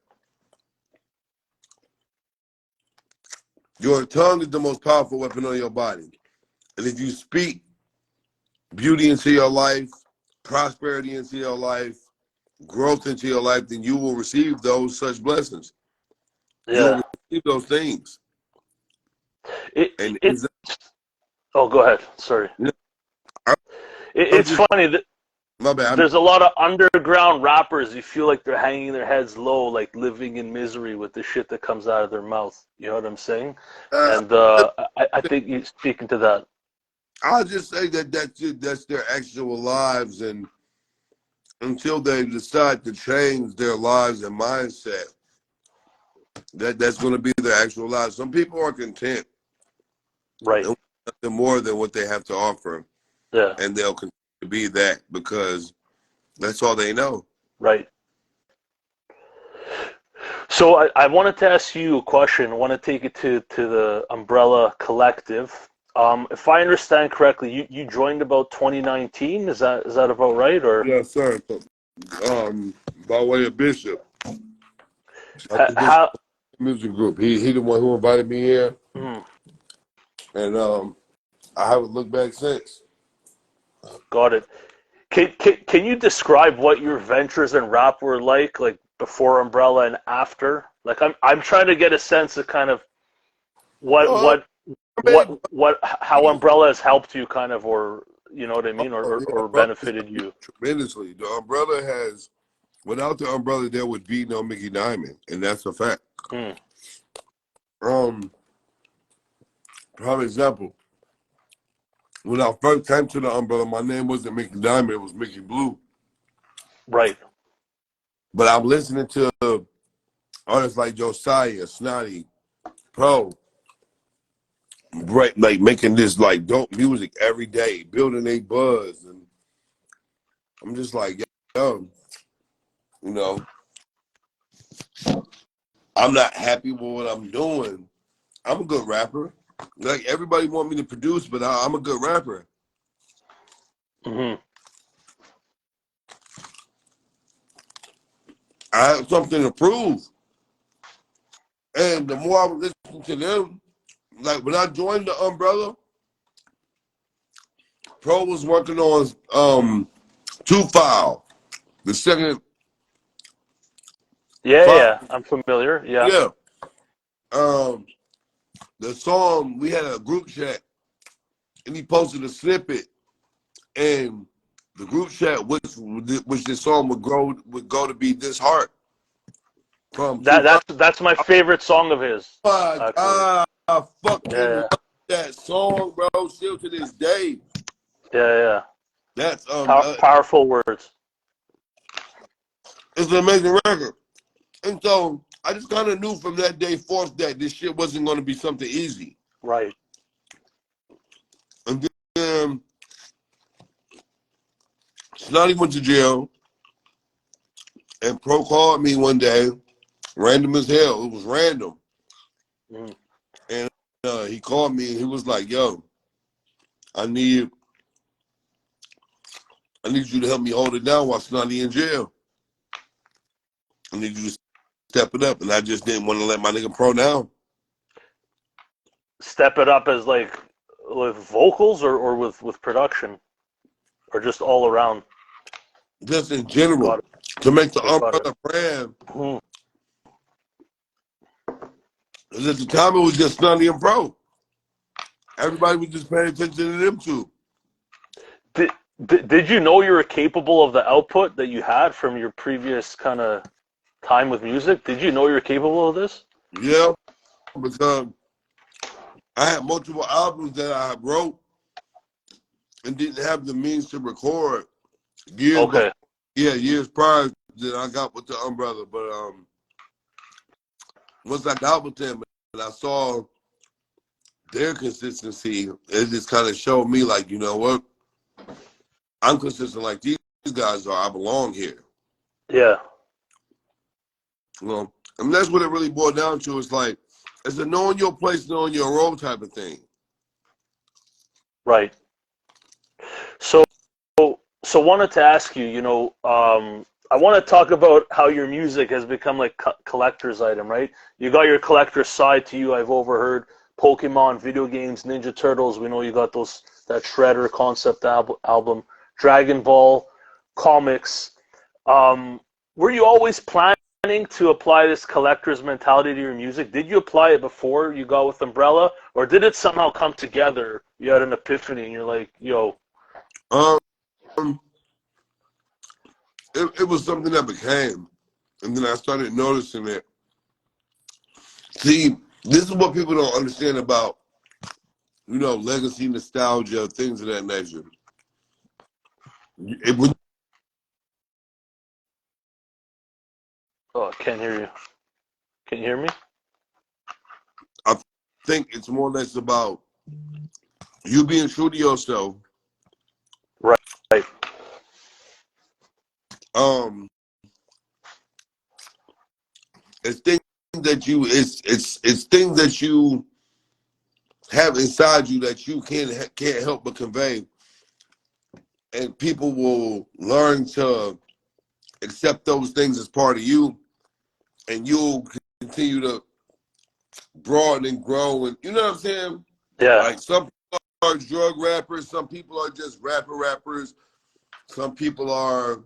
Speaker 2: your tongue is the most powerful weapon on your body. And if you speak beauty into your life, prosperity into your life, growth into your life, then you will receive those such blessings.
Speaker 1: Yeah.
Speaker 2: You'll receive those things.
Speaker 1: Oh, go ahead. Sorry. It's funny that
Speaker 2: my bad.
Speaker 1: there's a lot of underground rappers. You feel like they're hanging their heads low, like living in misery with the shit that comes out of their mouth. You know what I'm saying? And I think you're speaking to that.
Speaker 2: I'll just say that's their actual lives, and until they decide to change their lives and mindset, that's going to be their actual lives. Some people are content,
Speaker 1: Right?
Speaker 2: Nothing more than what they have to offer,
Speaker 1: Yeah.
Speaker 2: and they'll continue to be that because that's all they know.
Speaker 1: Right. So I wanted to ask you a question. I want to take it to the Umbrella Collective. If I understand correctly, you joined about 2019. Is that about right? Or
Speaker 2: Yes, sir. By way of Bishop,
Speaker 1: how?
Speaker 2: music group. He the one who invited me here, and I haven't looked back since.
Speaker 1: Got it. Can you describe what your ventures in rap were like before Umbrella and after? Like I'm trying to get a sense of kind of how Umbrella has helped you, kind of, or you know what I mean, or benefited you
Speaker 2: tremendously. The Umbrella has, without the Umbrella, there would be no Mickey Diamond, and that's a fact. Prime example. When I first came to the Umbrella, my name wasn't Mickey Diamond, it was Mickey Blue.
Speaker 1: Right.
Speaker 2: But I'm listening to artists like Josiah, Snotty, Pro, like making this like dope music every day, building a buzz, and I'm just like, yo, you know, I'm not happy with what I'm doing. I'm a good rapper. Like everybody want me to produce, but I'm a good rapper. I have something to prove. And the more I was listening to them, like when I joined the Umbrella, Pro was working on Two File, the second.
Speaker 1: Yeah, I'm familiar. Yeah.
Speaker 2: The song, we had a group chat, and he posted a snippet, and the group chat, which this song would go to be This Heart.
Speaker 1: That's my favorite song of his.
Speaker 2: My God, I fucking
Speaker 1: Yeah.
Speaker 2: love that song, bro. Still to this day.
Speaker 1: Yeah.
Speaker 2: That's
Speaker 1: powerful words.
Speaker 2: It's an amazing record. And so I just kind of knew from that day forth that this shit wasn't going to be something easy.
Speaker 1: Right.
Speaker 2: And then Snotty went to jail, and Pro called me one day, random as hell. It was random.
Speaker 1: Mm.
Speaker 2: And he called me and he was like, yo, I need you to help me hold it down while Snotty in jail. I need you to step it up. And I just didn't want to let my nigga Pro down.
Speaker 1: Step it up as like with vocals or with production? Or just all around?
Speaker 2: Just in general.
Speaker 1: Got it.
Speaker 2: To make the
Speaker 1: Got
Speaker 2: umbrella brand.
Speaker 1: Mm.
Speaker 2: Because at the time it was just Snotty and Pro. Everybody was just paying attention to them two.
Speaker 1: Did you know you were capable of the output that you had from your previous kind of time with music? Did you know you were capable of this?
Speaker 2: Yeah, because I had multiple albums that I wrote and didn't have the means to record years
Speaker 1: Okay.
Speaker 2: years prior that I got with the umbrella. But once I got with them and I saw their consistency, it just kind of showed me like, you know what? I'm consistent like these guys are. I belong here.
Speaker 1: Yeah.
Speaker 2: You know, and that's what it really boiled down to. It's like, it's a knowing your place, knowing your role type of thing.
Speaker 1: Right. So wanted to ask you, I want to talk about how your music has become like collector's item, right? You got your collector's side to you. I've overheard Pokemon, video games, Ninja Turtles. We know you got that Shredder concept album, Dragon Ball, comics. Were you always planning to apply this collector's mentality to your music? Did you apply it before you got with Umbrella, or did it somehow come together? You had an epiphany and you're like, yo.
Speaker 2: It was something that became, and then I started noticing it. See, this is what people don't understand about, legacy, nostalgia, things of that nature.
Speaker 1: Oh, I can't hear you. Can you hear me?
Speaker 2: I think it's more or less about you being true to yourself.
Speaker 1: Right.
Speaker 2: It's things that it's things that you have inside you that you can't help but convey, and people will learn to accept those things as part of you, and you'll continue to broaden and grow. And you know what I'm saying?
Speaker 1: Yeah.
Speaker 2: Like some people are drug rappers, some people are just rappers, some people are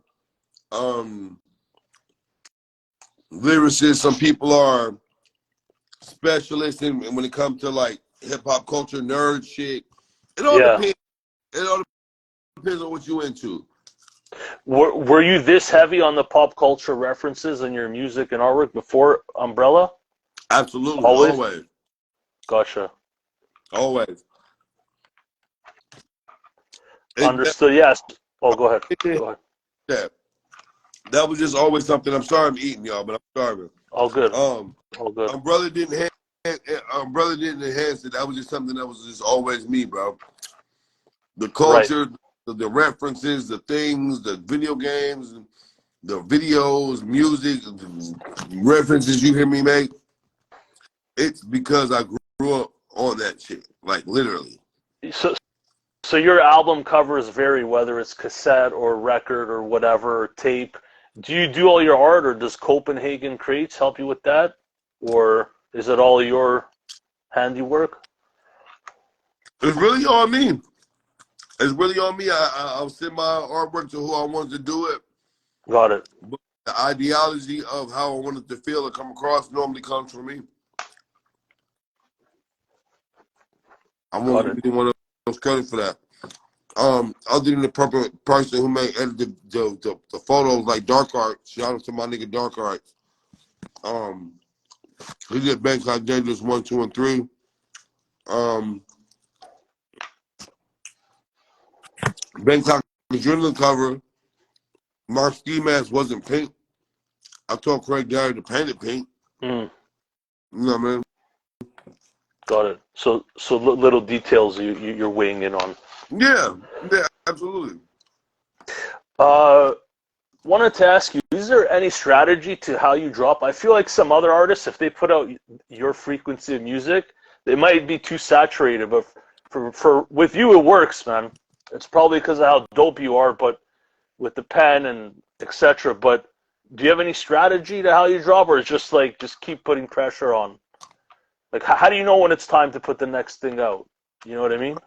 Speaker 2: lyricists, some people are specialists in when it comes to like hip hop culture, nerd shit. It all depends. It all depends on what you into.
Speaker 1: Were you this heavy on the pop culture references in your music and artwork before Umbrella?
Speaker 2: Absolutely, always.
Speaker 1: Gotcha.
Speaker 2: Always.
Speaker 1: Understood. Yes. Oh, go ahead. Go ahead.
Speaker 2: That was just always something. I'm sorry I'm eating, y'all, but I'm starving.
Speaker 1: All good. All good.
Speaker 2: Umbrella didn't enhance it. That was just something that was just always me, bro. The culture, right. The references, the things, the video games, the videos, music, the references you hear me make. It's because I grew up on that shit, like literally.
Speaker 1: So your album covers vary, whether it's cassette or record or whatever, or tape. Do you do all your art, or does Copenhagen Crates help you with that? Or is it all your handiwork?
Speaker 2: It's really on me. It's really on me. I'll send my artwork to who I want to do it.
Speaker 1: Got it.
Speaker 2: But the ideology of how I want it to feel or come across normally comes from me. I won't give anyone else credit for that. Other than the person who may edit the photos like Dark Art. Shout out to my nigga Dark Art. He did Bangkok Dangerous 1, 2, and 3. Bangkok Adrenaline cover. My ski mask wasn't pink. I told Craig Gary to paint it pink.
Speaker 1: Mm.
Speaker 2: You know what I mean?
Speaker 1: Got it. So little details you're weighing in on.
Speaker 2: Yeah, yeah, absolutely.
Speaker 1: Wanted to ask you, is there any strategy to how you drop? I feel like some other artists, if they put out your frequency of music, they might be too saturated. But for with you, it works, man. It's probably because of how dope you are, but with the pen and etc. But do you have any strategy to how you drop, or it's just like just keep putting pressure on? Like, how do you know when it's time to put the next thing out? You know what I mean?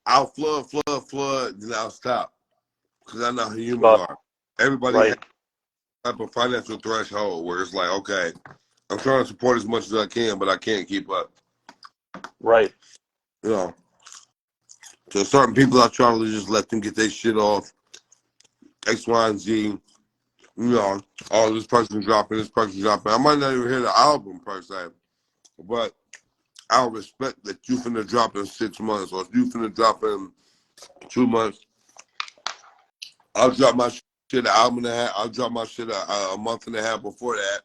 Speaker 2: I'll flood, then I'll stop. Because I know how humans
Speaker 1: But
Speaker 2: are. Everybody has
Speaker 1: right,
Speaker 2: a type of financial threshold where it's like, okay, I'm trying to support as much as I can, but I can't keep up.
Speaker 1: right,
Speaker 2: You know, so certain people I try to just let them get their shit off. X, Y, and Z. You know, oh, this person's dropping, this person's dropping. I might not even hear the album per se, but I'll respect that you finna drop in 6 months, or if you finna drop in 2 months. I'll drop my shit an album and a half. I'll drop my shit a month and a half before that.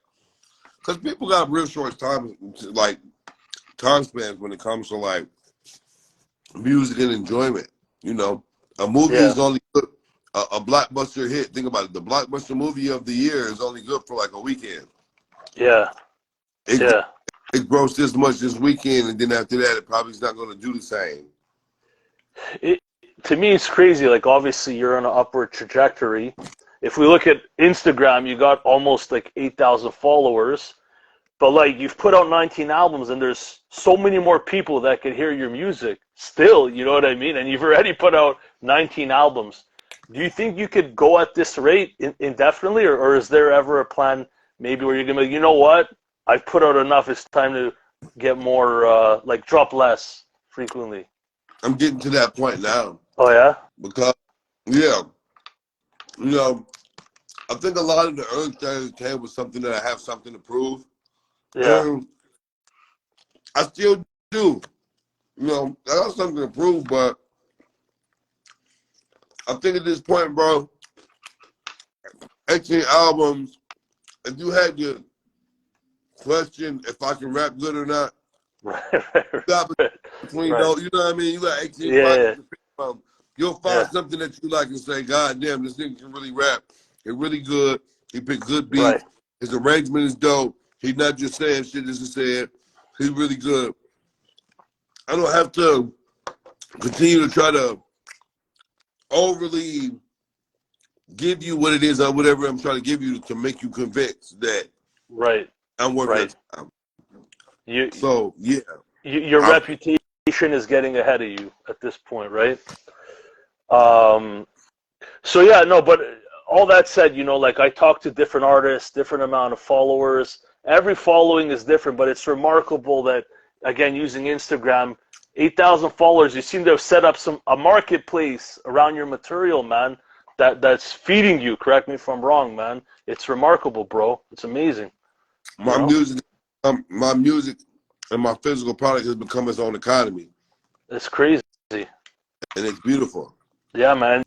Speaker 2: Because people got real short time, like time spans when it comes to like music and enjoyment. You know, a movie
Speaker 1: yeah,
Speaker 2: is only good, a blockbuster hit. Think about it. The blockbuster movie of the year is only good for like a weekend.
Speaker 1: yeah,
Speaker 2: It
Speaker 1: yeah.
Speaker 2: it grossed this much this weekend, and then after that, it probably is not going to do the same.
Speaker 1: It, to me, it's crazy. Like, obviously, you're on an upward trajectory. If we look at Instagram, you got almost like 8,000 followers. But like, you've put out 19 albums, and there's so many more people that could hear your music still. You know what I mean? And you've already put out 19 albums. Do you think you could go at this rate indefinitely, or is there ever a plan maybe where you're gonna be, you know what? I've put out enough. It's time to get more, like drop less frequently.
Speaker 2: I'm getting to that point now
Speaker 1: Oh yeah.
Speaker 2: because, yeah, you know, I think a lot of the early things came with something that I have something to prove.
Speaker 1: Yeah.
Speaker 2: And I still do. You know, I got something to prove, but I think at this point, bro, 18 albums, if you had to question if I can rap good or not,
Speaker 1: Right.
Speaker 2: you got between
Speaker 1: Right.
Speaker 2: those, you know what I mean? You got 18
Speaker 1: Yeah.
Speaker 2: projects to pick from. You'll find
Speaker 1: Yeah.
Speaker 2: something that you like and say, God damn, this nigga can really rap. He's really good. He picked good
Speaker 1: Right.
Speaker 2: beats. His arrangement is dope. He's not just saying shit just to say it. He's really good. I don't have to continue to try to overly give you what it is or whatever I'm trying to give you to make you convinced that
Speaker 1: Right.
Speaker 2: I'm worth your
Speaker 1: Right.
Speaker 2: time.
Speaker 1: You,
Speaker 2: So yeah,
Speaker 1: your
Speaker 2: I,
Speaker 1: reputation is getting ahead of you at this point, right? Um, so yeah, no, but all that said, you know, like I talk to different artists, different amount of followers. Every following is different, but it's remarkable that, again, using Instagram, 8,000 followers, you seem to have set up a marketplace around your material, man. That's feeding you. Correct me if I'm wrong, man. It's remarkable, bro. It's amazing. You
Speaker 2: my
Speaker 1: know,
Speaker 2: music, my music, and my physical product has become its own economy,
Speaker 1: it's crazy.
Speaker 2: and it's beautiful.
Speaker 1: Yeah, man.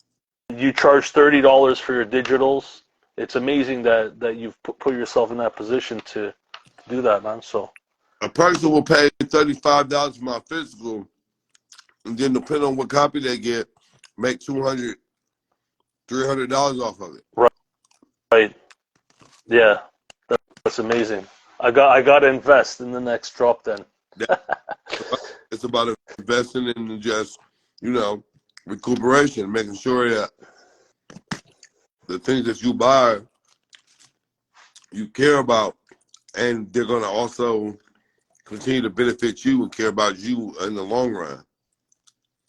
Speaker 1: You charge $30 for your digitals. It's amazing that you've put yourself in that position to do that, man. So
Speaker 2: A person will pay $35 for my physical, and then depending on what copy they get, make $200, $300 off of it.
Speaker 1: right, right, yeah, that's amazing. I got to invest in the next drop then.
Speaker 2: That, it's about investing in just, you know, recuperation, making sure that the things that you buy, you care about, and they're gonna also continue to benefit you and care about you in the long run.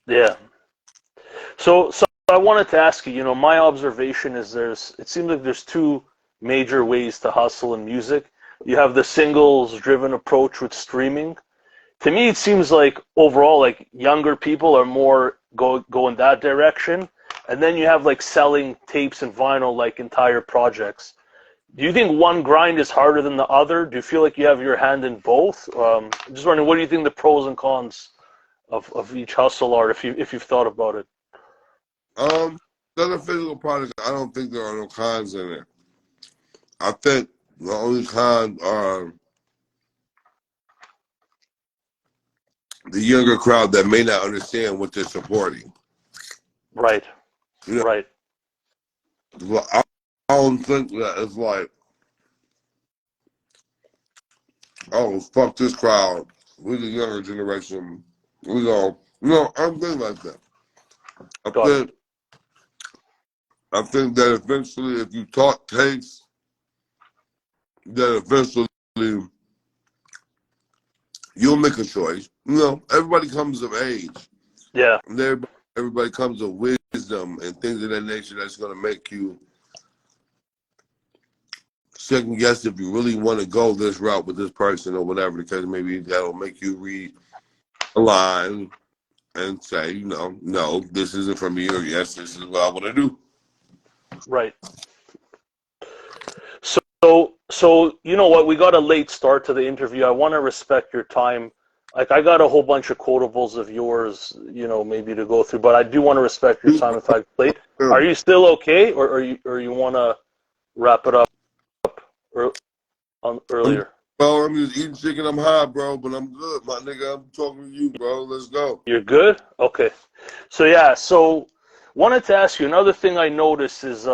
Speaker 1: Yeah. So I wanted to ask you. You know, my observation is it seems like there's two major ways to hustle in music. You have the singles-driven approach with streaming. To me, it seems like overall, like younger people are more go in that direction, and then you have like selling tapes and vinyl, like entire projects. Do you think one grind is harder than the other? Do you feel like you have your hand in both? Just wondering, what do you think the pros and cons of each hustle are, if you've thought about it?
Speaker 2: Um, Other physical products, I don't think there are no cons in it. I think the only cons are the younger crowd that may not understand what they're supporting.
Speaker 1: Right.
Speaker 2: You know,
Speaker 1: Right.
Speaker 2: I don't think that it's like, oh, fuck this crowd. We're the younger generation. We go, no, I'm thinking like that. I think that eventually, if you talk taste, that eventually you'll make a choice. You know, everybody comes of age.
Speaker 1: Yeah.
Speaker 2: And everybody comes of wisdom and things of that nature that's going to make you second guess if you really want to go this route with this person or whatever the case may be. That'll make you read a line and say, you know, no, this isn't for me, or yes, this is what I want to do.
Speaker 1: Right. So you know what? We got a late start to the interview. I want to respect your time. Like, I got a whole bunch of quotables of yours, you know, maybe to go through, but I do want to respect your time if I late. Are you still okay, or you want to wrap it up earlier?
Speaker 2: Well, I'm just eating chicken. I'm high, bro, but I'm good, my nigga. I'm talking to you, bro. Let's go.
Speaker 1: You're good? Okay. So yeah, so wanted to ask you, another thing I noticed is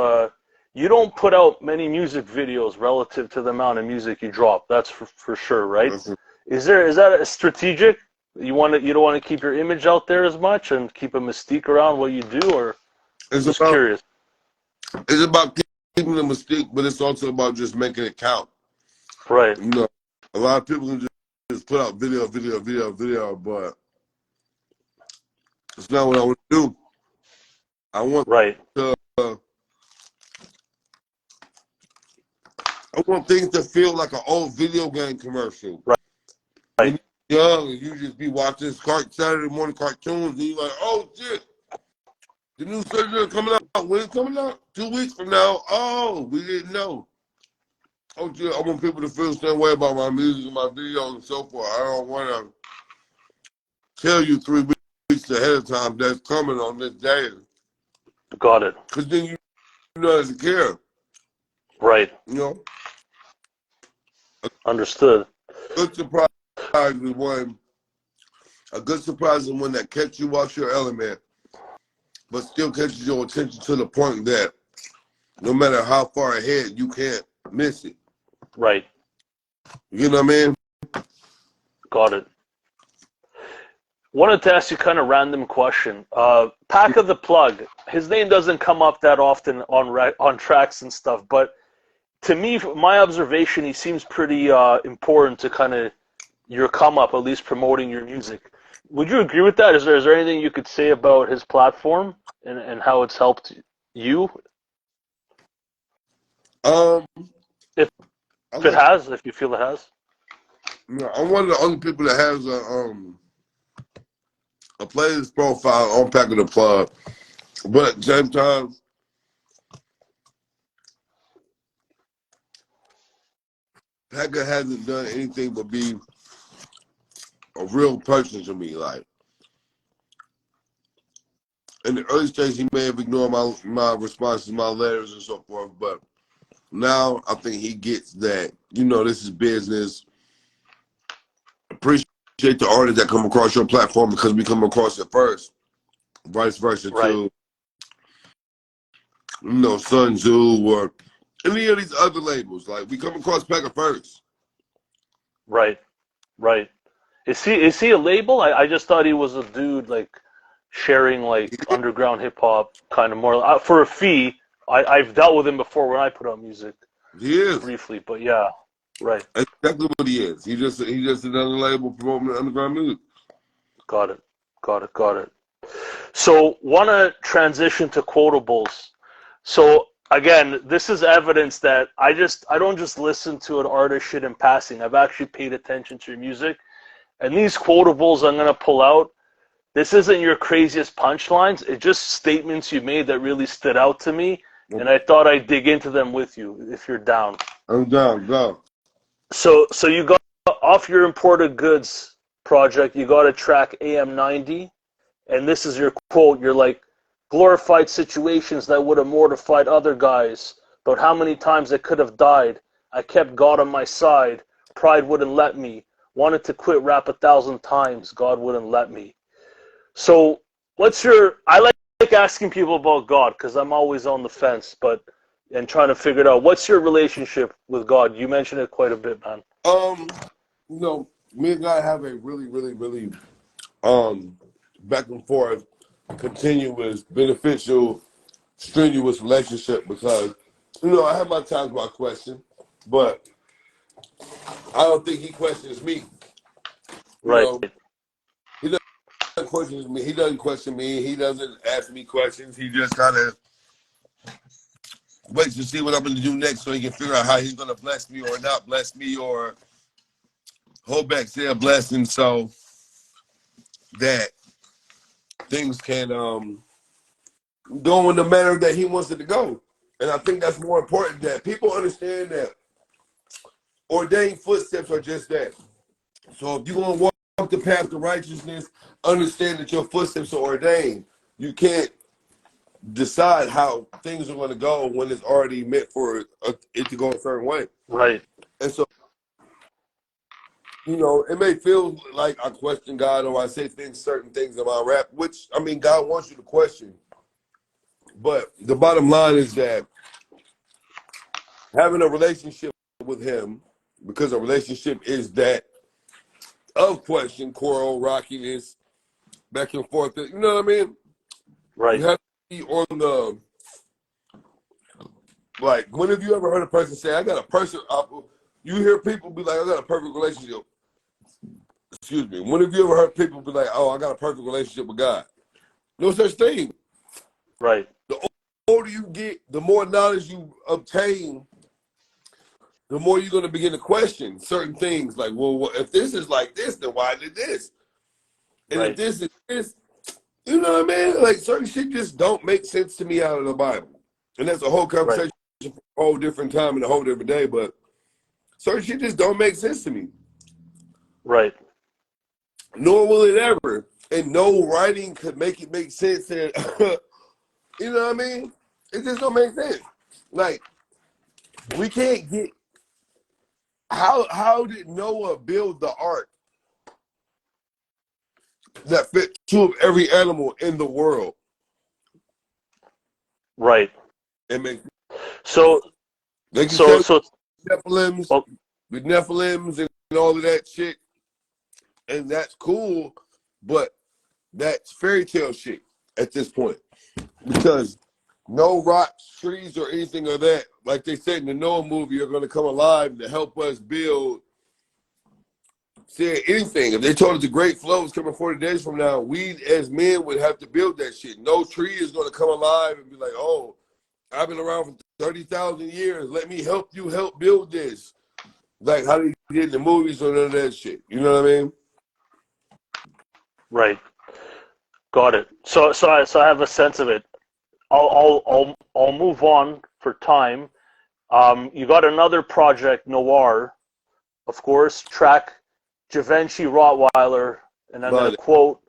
Speaker 1: you don't put out many music videos relative to the amount of music you drop. That's for sure, right? Is that a strategic? You don't want to keep your image out there as much and keep a mystique around what you do, or just curious?
Speaker 2: It's about keeping the mystique, but it's also about just making it count.
Speaker 1: Right.
Speaker 2: You know, a lot of people can just put out video, but it's not what I want to do. I want to. I want things to feel like an old video game commercial.
Speaker 1: Right.
Speaker 2: When you're young and you just be watching Saturday morning cartoons and you're like, oh shit, the new surgery coming out. When it's coming out? 2 weeks from now. Oh, we didn't know. Oh shit, I want people to feel the same way about my music and my videos and so forth. I don't want to tell you 3 weeks ahead of time that's coming on this day.
Speaker 1: Got it.
Speaker 2: Because then you know to care.
Speaker 1: Right.
Speaker 2: You know?
Speaker 1: Understood.
Speaker 2: Good surprise is one. A good surprise is one that catches you off your element, but still catches your attention to the point that no matter how far ahead, you can't miss it.
Speaker 1: Right.
Speaker 2: You know what I mean?
Speaker 1: Got it. Wanted to ask you kind of random question. Pack of the Plug. His name doesn't come up that often on tracks and stuff, but to me, my observation, he seems pretty important to kind of your come up, at least promoting your music. Would you agree with that? Is there anything you could say about his platform and how it's helped you? If you feel it has.
Speaker 2: Yeah, I'm one of the only people that has a playlist profile on Pack of the Plug, but at the same time, Packer hasn't done anything but be a real person to me. Like, in the early stage, he may have ignored my responses, my letters, and so forth, but now I think he gets that, you know, this is business. Appreciate the artists that come across your platform because we come across it first. Vice versa, too. You know, Sun Tzu or any of these other labels. Like, we come across Packer first.
Speaker 1: Right. Is he a label? I just thought he was a dude, like, sharing, like, underground hip-hop, kind of more. For a fee, I've dealt with him before when I put out music.
Speaker 2: He is.
Speaker 1: Briefly, but yeah. Right.
Speaker 2: That's exactly what he is. He's just another label promoting underground music. Got
Speaker 1: it. So, want to transition to quotables. So, again, this is evidence that I don't just listen to an artist shit in passing. I've actually paid attention to your music. And these quotables I'm going to pull out, this isn't your craziest punchlines. It's just statements you made that really stood out to me. And I thought I'd dig into them with you, if you're down.
Speaker 2: I'm down, go.
Speaker 1: So you got off your imported goods project, you got a track AM90, and this is your quote. You're like, glorified situations that would have mortified other guys, but how many times I could have died. I kept God on my side. Pride wouldn't let me. wanted to quit rap 1,000 times. God wouldn't let me. So I like asking people about God because I'm always on the fence, and trying to figure it out. What's your relationship with God? You mentioned it quite a bit, man.
Speaker 2: Me and God have a really, really, really back and forth, continuous, beneficial, strenuous relationship because, I have my times where I question, but I don't think he questions me.
Speaker 1: Right.
Speaker 2: He doesn't question me. He doesn't question me. He doesn't ask me questions. He just kind of waits to see what I'm going to do next so he can figure out how he's going to bless me or not bless me or hold back their blessing so that things can go in the manner that he wants it to go. And I think that's more important, that people understand that ordained footsteps are just that. So if you're going to walk the path to righteousness, understand that your footsteps are ordained. You can't decide how things are going to go when it's already meant for it to go a certain way.
Speaker 1: Right.
Speaker 2: And so, it may feel like I question God or I say certain things in my rap, which, God wants you to question. But the bottom line is that having a relationship with him, because a relationship is that of question, quarrel, rockiness, back and forth. You know what I mean?
Speaker 1: Right.
Speaker 2: You have to be on the, like, when have you ever heard a person say, I got a person, you hear people be like, I got a perfect relationship. Excuse me. When have you ever heard people be like, oh, I got a perfect relationship with God? No such thing.
Speaker 1: Right.
Speaker 2: The older you get, the more knowledge you obtain, the more you're going to begin to question certain things. Like, well, if this is like this, then why did this? And
Speaker 1: Right.
Speaker 2: if this is this, you know what I mean? Like, certain shit just don't make sense to me out of the Bible. And that's a whole conversation for a whole different time and a whole different day. But certain shit just don't make sense to me.
Speaker 1: Right.
Speaker 2: Nor will it ever. And no writing could make it make sense. And you know what I mean? It just don't make sense. Like, we can't get, how did Noah build the ark that fit two of every animal in the world?
Speaker 1: Right.
Speaker 2: It makes,
Speaker 1: So
Speaker 2: like you
Speaker 1: so
Speaker 2: said,
Speaker 1: so
Speaker 2: Nephilims,
Speaker 1: well,
Speaker 2: with Nephilims and all of that shit. And that's cool, but that's fairy tale shit at this point. Because no rocks, trees, or anything of that, like they said in the Noah movie, are going to come alive to help us build, say anything. If they told us the great flow is coming 40 days from now, we as men would have to build that shit. No tree is going to come alive and be like, oh, I've been around for 30,000 years. Let me help you help build this. Like how they did in the movies or none of that shit. You know what I mean?
Speaker 1: right. Got it. So I have a sense of it. I'll move on for time. You got another project, Noir, of course, track Givenchy Rottweiler, and I'm going to quote.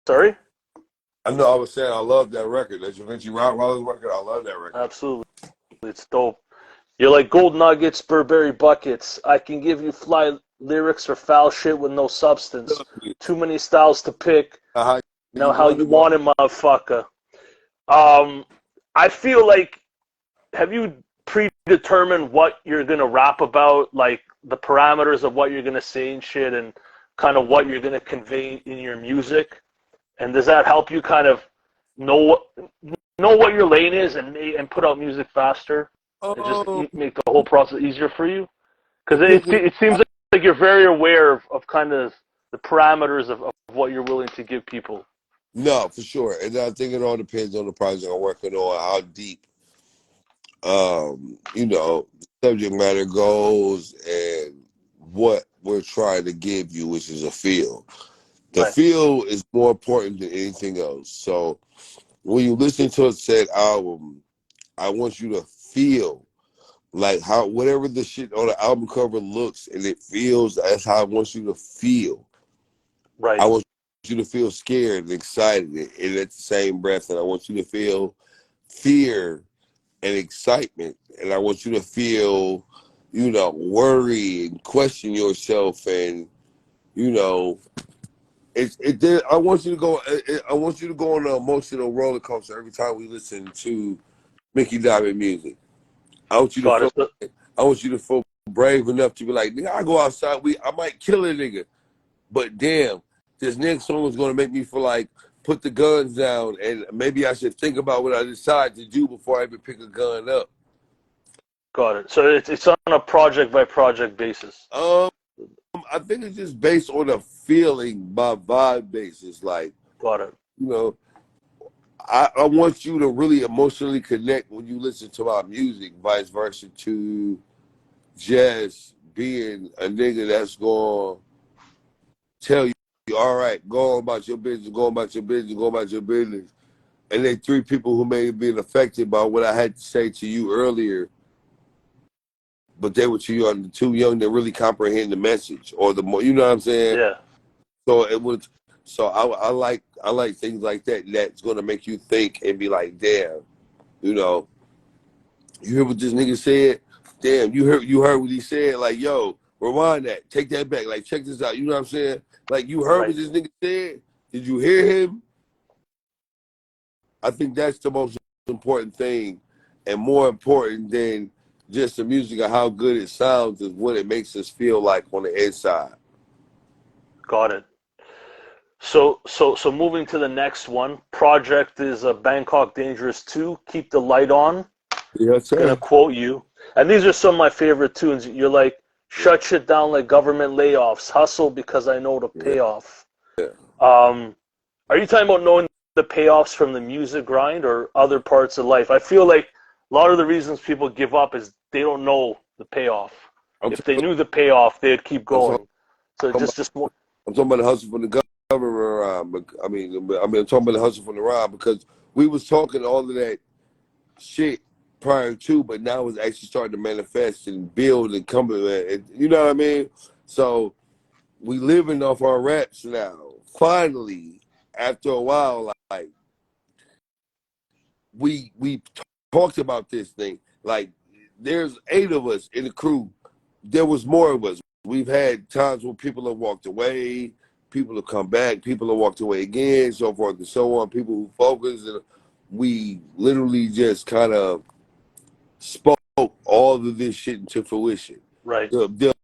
Speaker 1: Sorry?
Speaker 2: I know I was saying I love that record. That Givenchy Rottweiler's record, I love that record.
Speaker 1: Absolutely. It's dope. You're like gold nuggets, Burberry buckets. I can give you fly lyrics or foul shit with no substance. Too many styles to pick. Now how you want it, motherfucker. I feel like, have you predetermined what you're going to rap about, like the parameters of what you're going to say and shit, and kind of what you're going to convey in your music? And does that help you kind of know what your lane is and put out music faster? And just make the whole process easier for you? Because it seems like you're very aware of kind of the parameters of what you're willing to give people.
Speaker 2: No, for sure. And I think it all depends on the project I'm working on, how deep, the subject matter goes and what we're trying to give you, which is a feel. The feel is more important than anything else. So when you listen to a said album, I want you to feel like how whatever the shit on the album cover looks and it feels, that's how I want you to feel.
Speaker 1: Right.
Speaker 2: I want you to feel scared and excited, and at the same breath, and I want you to feel fear and excitement, and I want you to feel, you know, worry and question yourself, and you know, I want you to go. I want you to go on an emotional roller coaster every time we listen to Mickey Diamond music. I want you to
Speaker 1: Got
Speaker 2: feel.
Speaker 1: it.
Speaker 2: I want you to feel brave enough to be like, nigga, I go outside. I might kill a nigga, but damn, this next song is gonna make me feel like put the guns down, and maybe I should think about what I decide to do before I even pick a gun up.
Speaker 1: Got it. So it's on a project by project basis.
Speaker 2: I think it's just based on a feeling by vibe basis. Like,
Speaker 1: Got it.
Speaker 2: you know, I want you to really emotionally connect when you listen to my music, vice versa to just being a nigga that's going to tell you, all right, go on about your business, go on about your business, go on about your business. And then three people who may have been affected by what I had to say to you earlier, but they were too young to really comprehend the message or the more, you know what I'm saying?
Speaker 1: Yeah.
Speaker 2: So it was. So I like things like that. That's gonna make you think and be like, damn, you know, you hear what this nigga said? Damn, you heard what he said? Like, yo, rewind that, take that back. Like, check this out. You know what I'm saying? Like, you heard what this nigga said? Did you hear him? I think that's the most important thing, and more important than just the music or how good it sounds is what it makes us feel like on the inside.
Speaker 1: Got it. So moving to the next one. Project is Bangkok Dangerous 2. Keep the light on.
Speaker 2: Yes, sir.
Speaker 1: Gonna quote you. And these are some of my favorite tunes. You're like, shut shit down like government layoffs. Hustle because I know the payoff.
Speaker 2: Yeah.
Speaker 1: Are you talking about knowing the payoffs from the music grind or other parts of life? I feel like a lot of the reasons people give up is they don't know the payoff. If they knew the payoff, they'd keep going. So just more.
Speaker 2: I'm talking about the hustle from the government. I mean, I'm talking about the hustle from the rhyme because we was talking all of that shit prior to, but now it's actually starting to manifest and build and come, and you know what I mean? So we living off our raps now. Finally, after a while, like we talked about this thing. Like there's 8 of us in the crew. There was more of us. We've had times when people have walked away, people have come back, people have walked away again, so forth and so on. People who focus, and we literally just kind of spoke all of this shit into fruition.
Speaker 1: Right.
Speaker 2: The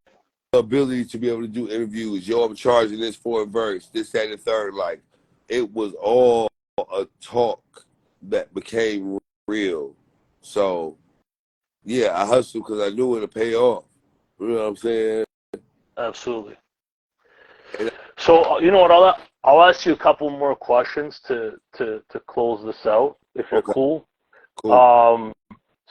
Speaker 2: ability to be able to do interviews, yo, I'm charging this for a verse, this, that, and the third. Like, it was all a talk that became real. So, yeah, I hustled because I knew it would pay off. You know what I'm saying?
Speaker 1: Absolutely. So you know what? I'll ask you a couple more questions to close this out, if you're cool.
Speaker 2: Cool.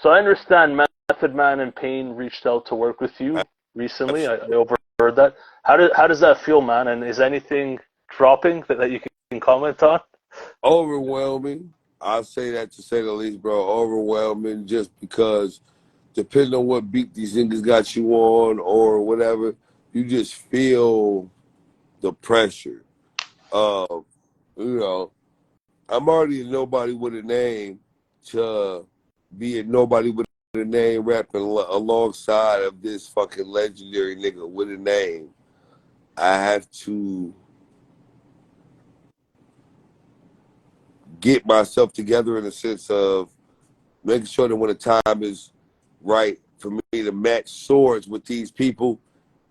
Speaker 1: So I understand Method Man and Pain reached out to work with you recently. I overheard that. How does that feel, man? And is anything dropping that you can comment on?
Speaker 2: Overwhelming. I'll say that to say the least, bro. Overwhelming, just because depending on what beat these niggas got you on or whatever, you just feel the pressure. You know, I'm already a nobody with a name to be a nobody with a name rapping alongside of this fucking legendary nigga with a name. I have to get myself together in the sense of making sure that when the time is right for me to match swords with these people,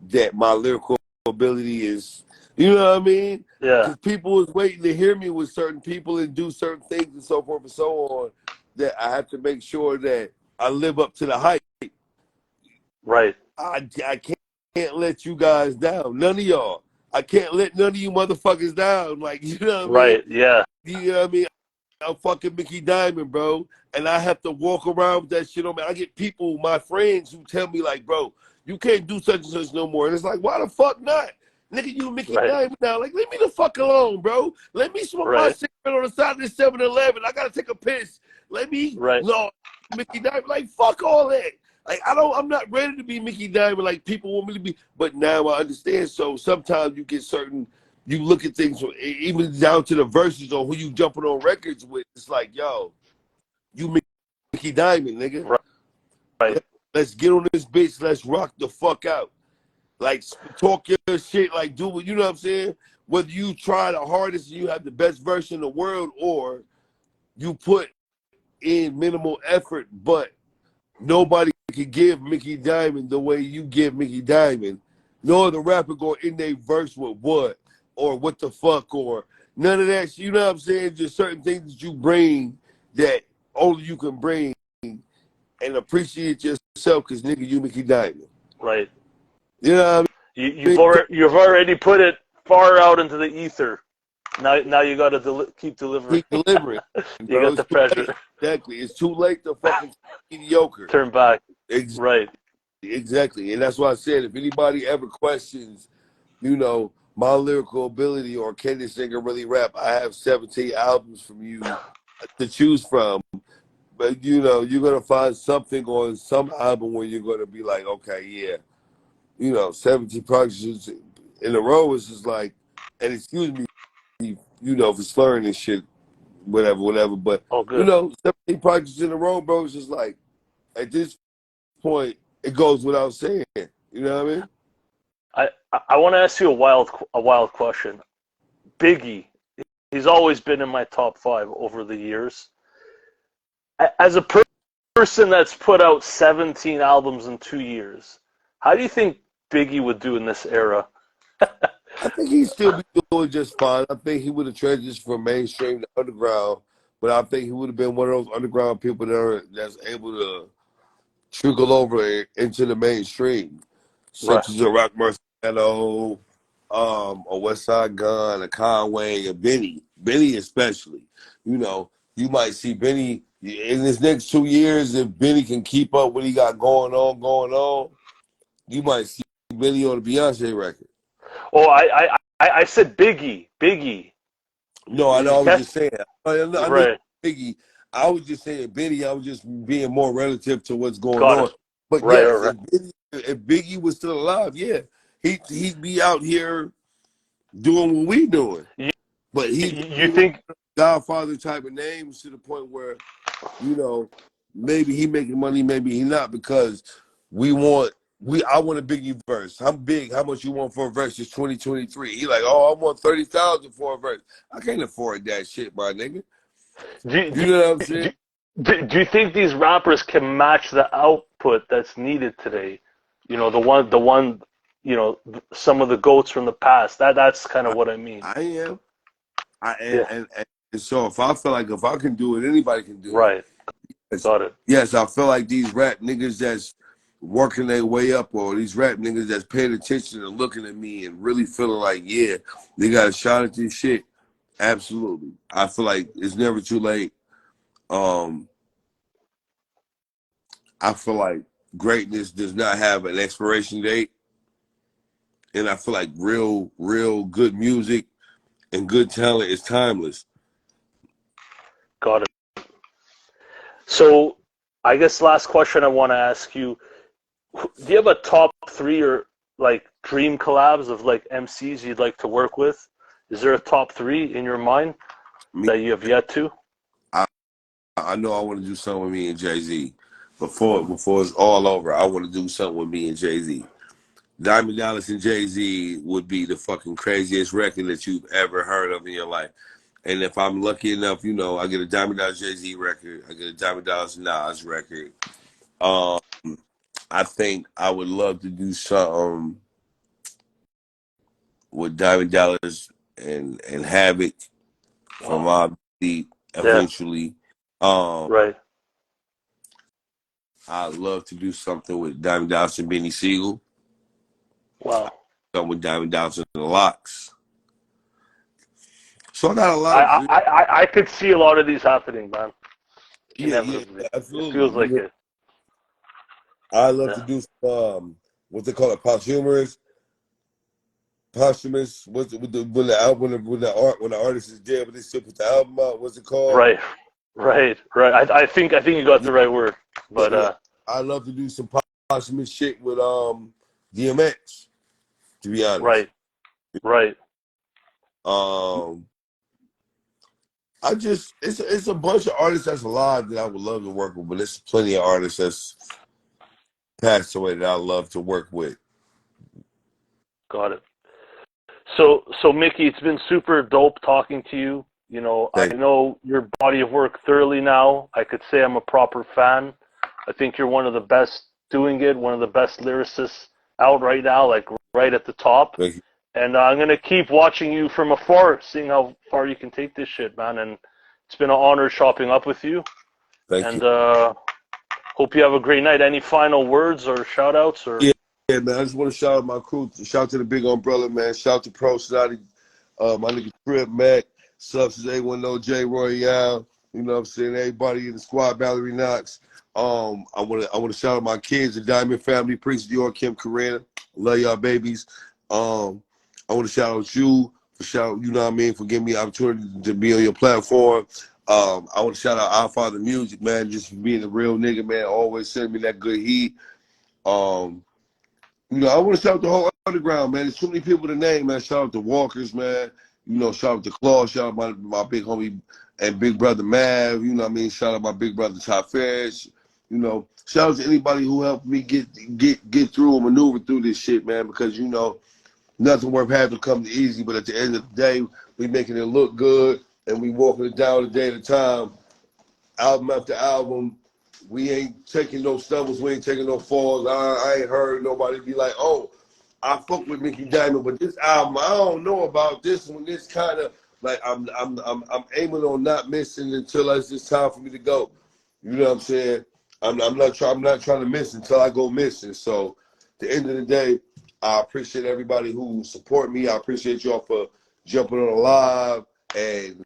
Speaker 2: that my lyrical ability is, you know what I mean?
Speaker 1: Yeah.
Speaker 2: Because people is waiting to hear me with certain people and do certain things and so forth and so on, that I have to make sure that I live up to the hype.
Speaker 1: Right.
Speaker 2: I can't let you guys down. None of y'all. I can't let none of you motherfuckers down. Like, you know what I mean?
Speaker 1: Right. Yeah.
Speaker 2: You know what I mean? I'm fucking Mickey Diamond, bro. And I have to walk around with that shit on me. I get people, my friends, who tell me, like, bro, you can't do such and such no more. And it's like, why the fuck not? Nigga, you Mickey Diamond now. Like, leave me the fuck alone, bro. Let me smoke my cigarette on the side of the 7-Eleven. I gotta take a piss. Let me, no, Mickey Diamond. Like, fuck all that. Like, I'm not ready to be Mickey Diamond like people want me to be. But now I understand. So sometimes you get certain, you look at things, even down to the verses on who you jumping on records with. It's like, yo, you Mickey Diamond, nigga.
Speaker 1: Right.
Speaker 2: let's get on this bitch, let's rock the fuck out. Like, talk your shit, like, do what, you know what I'm saying? Whether you try the hardest and you have the best version in the world, or you put in minimal effort, but nobody can give Mickey Diamond the way you give Mickey Diamond. No other rapper go in their verse with what, or what the fuck, or none of that. You know what I'm saying? Just certain things that you bring that only you can bring, and appreciate yourself, because nigga, you Mickey Diamond.
Speaker 1: Right.
Speaker 2: You know what I mean?
Speaker 1: You've already put it far out into the ether. Now you got to keep delivering.
Speaker 2: Keep delivering.
Speaker 1: You got the pressure.
Speaker 2: Exactly. It's too late to fucking mediocre.
Speaker 1: Turn back.
Speaker 2: Right. Exactly. And that's why I said, if anybody ever questions, you know, my lyrical ability or can this singer really rap, I have 17 albums from you to choose from. But, you know, you're going to find something on some album where you're going to be like, okay, yeah. You know, 17 projects in a row is just like, and excuse me, you know, for slurring and shit, whatever. But, you know, 17 projects in a row, bro, is just like, at this point, it goes without saying. You know what I mean?
Speaker 1: I want to ask you a wild question. Biggie, he's always been in my top 5 over the years. As a person that's put out 17 albums in 2 years, how do you think Biggie would do in this era?
Speaker 2: I think he'd still be doing just fine. I think he would have transitioned from mainstream to underground, but I think he would have been one of those underground people that's able to trickle over into the mainstream, such as a Rock Marciano, a West Side Gun, a Conway, a Benny especially. You know, you might see Benny in this next 2 years, if Benny can keep up what he got going on, you might see Benny on the Beyonce record.
Speaker 1: Oh, I said Biggie.
Speaker 2: No, I know. I was just saying. I know Biggie. I was just saying Benny. I was just being more relative to what's going on. But yes, if Biggie was still alive, yeah, he'd be out here doing what we doing. But you think Godfather type of names to the point where, you know, maybe he making money, maybe he not, because I want a Biggie verse. I'm big. How much you want for a verse? It's 2023. He like, oh, I want 30,000 for a verse. I can't afford that shit, my nigga. You know what I'm saying?
Speaker 1: Do you think these rappers can match the output that's needed today? You know, the one, you know, some of the GOATs from the past. That's kind of what I mean.
Speaker 2: I am. And so if I feel like if I can do it, anybody can do it.
Speaker 1: Right. Got it.
Speaker 2: Yes, I feel like these rap niggas that's working their way up, or these rap niggas that's paying attention and looking at me and really feeling like, yeah, they got a shot at this shit. Absolutely. I feel like it's never too late. I feel like greatness does not have an expiration date. And I feel like real good music and good talent is timeless.
Speaker 1: Got it. So I guess last question I want to ask you, do you have a top 3 or like dream collabs of like MCs you'd like to work with? Is there a top 3 in your mind that you have yet to?
Speaker 2: I know I want to do something with me and Jay-Z. Before it's all over, I want to do something with me and Jay-Z. Diamond Dallas and Jay-Z would be the fucking craziest record that you've ever heard of in your life. And if I'm lucky enough, you know, I get a Diamond Dallas Jay-Z record, I get a Diamond Dallas Nas record. I think I would love to do something with Diamond Dallas and Havoc from Mobb Deep eventually.
Speaker 1: Right.
Speaker 2: I'd love to do something with Diamond Dallas and Benny Siegel.
Speaker 1: Wow.
Speaker 2: Something with Diamond Dallas and the Locks. So I got a lot.
Speaker 1: I could see a lot of these happening, man.
Speaker 2: Yeah, absolutely.
Speaker 1: It feels like it.
Speaker 2: I love to do what they call it, posthumous. When the artist is dead, but they still put the album out. What's it called?
Speaker 1: Right. I think you got the right word. But
Speaker 2: I love to do some posthumous shit with DMX. To be honest.
Speaker 1: Right.
Speaker 2: It's a bunch of artists that's alive that I would love to work with, but there's plenty of artists passed away that I love to work with.
Speaker 1: Got it. So Mickey, it's been super dope talking to you. You know, I know your body of work thoroughly now. I could say I'm a proper fan. I think you're one of the best doing it, one of the best lyricists out right now, like right at the top.
Speaker 2: Thank you.
Speaker 1: And I'm going to keep watching you from afar, seeing how far you can take this shit, man. And it's been an honor shopping up with you.
Speaker 2: Thank
Speaker 1: you. Hope you have a great night. Any final words or shout outs? Or?
Speaker 2: Yeah, man. I just want to shout out my crew. Shout out to the Big Umbrella, man. Shout out to Pro Snotty, my nigga Trip, Mac, Substance A10, J Royale. You know what I'm saying? Everybody in the squad, Valerie Knox. I want to shout out my kids, the Diamond family, Priest Dior, Kim Karina. Love y'all babies. I want to shout out you you know what I mean, for giving me the opportunity to be on your platform. I want to shout out Our Father Music, man, just for being a real nigga, man, always sending me that good heat. You know, I want to shout out the whole underground, man. There's too many people to name, man. Shout out to Walkers, man. You know, shout out to Claw. Shout out my big homie and big brother Mav. You know what I mean? Shout out my big brother Top Fish. You know, shout out to anybody who helped me get through and maneuver through this shit, man. Because, you know, nothing worth having comes easy. But at the end of the day, we making it look good and we walking it down a day at a time, album after album. We ain't taking no stumbles. We ain't taking no falls. I ain't heard nobody be like, oh, I fuck with Mickey Diamond, but this album, I don't know about this one. This kind of like I'm aiming on not missing until it's just time for me to go. You know what I'm saying? I'm not trying to miss until I go missing. So at the end of the day, I appreciate everybody who support me. I appreciate y'all for jumping on the live, and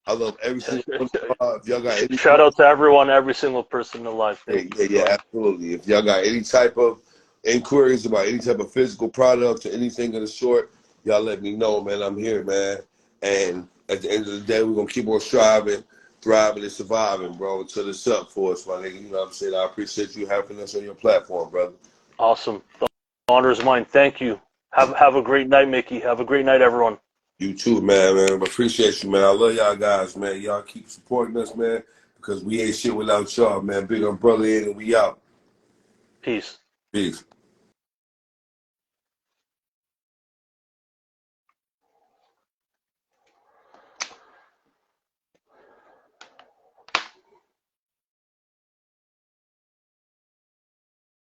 Speaker 2: I love every single one. If y'all got any
Speaker 1: shout out to everyone, every single person in life.
Speaker 2: yeah, absolutely. If y'all got any type of inquiries about any type of physical products or anything of the sort, y'all let me know, man. I'm here, man. And at the end of the day, we're gonna keep on striving, thriving, and surviving, bro, until it's up for us, my nigga. You know what I'm saying? I appreciate you having us on your platform, brother.
Speaker 1: Awesome. The honor is mine. Thank you. Have a great night, Mickey. Have a great night, everyone.
Speaker 2: You too, man. Appreciate you, man. I love y'all guys, man. Y'all keep supporting us, man, because we ain't shit without y'all, man. Big Umbrella in and we out.
Speaker 1: Peace.
Speaker 2: Peace.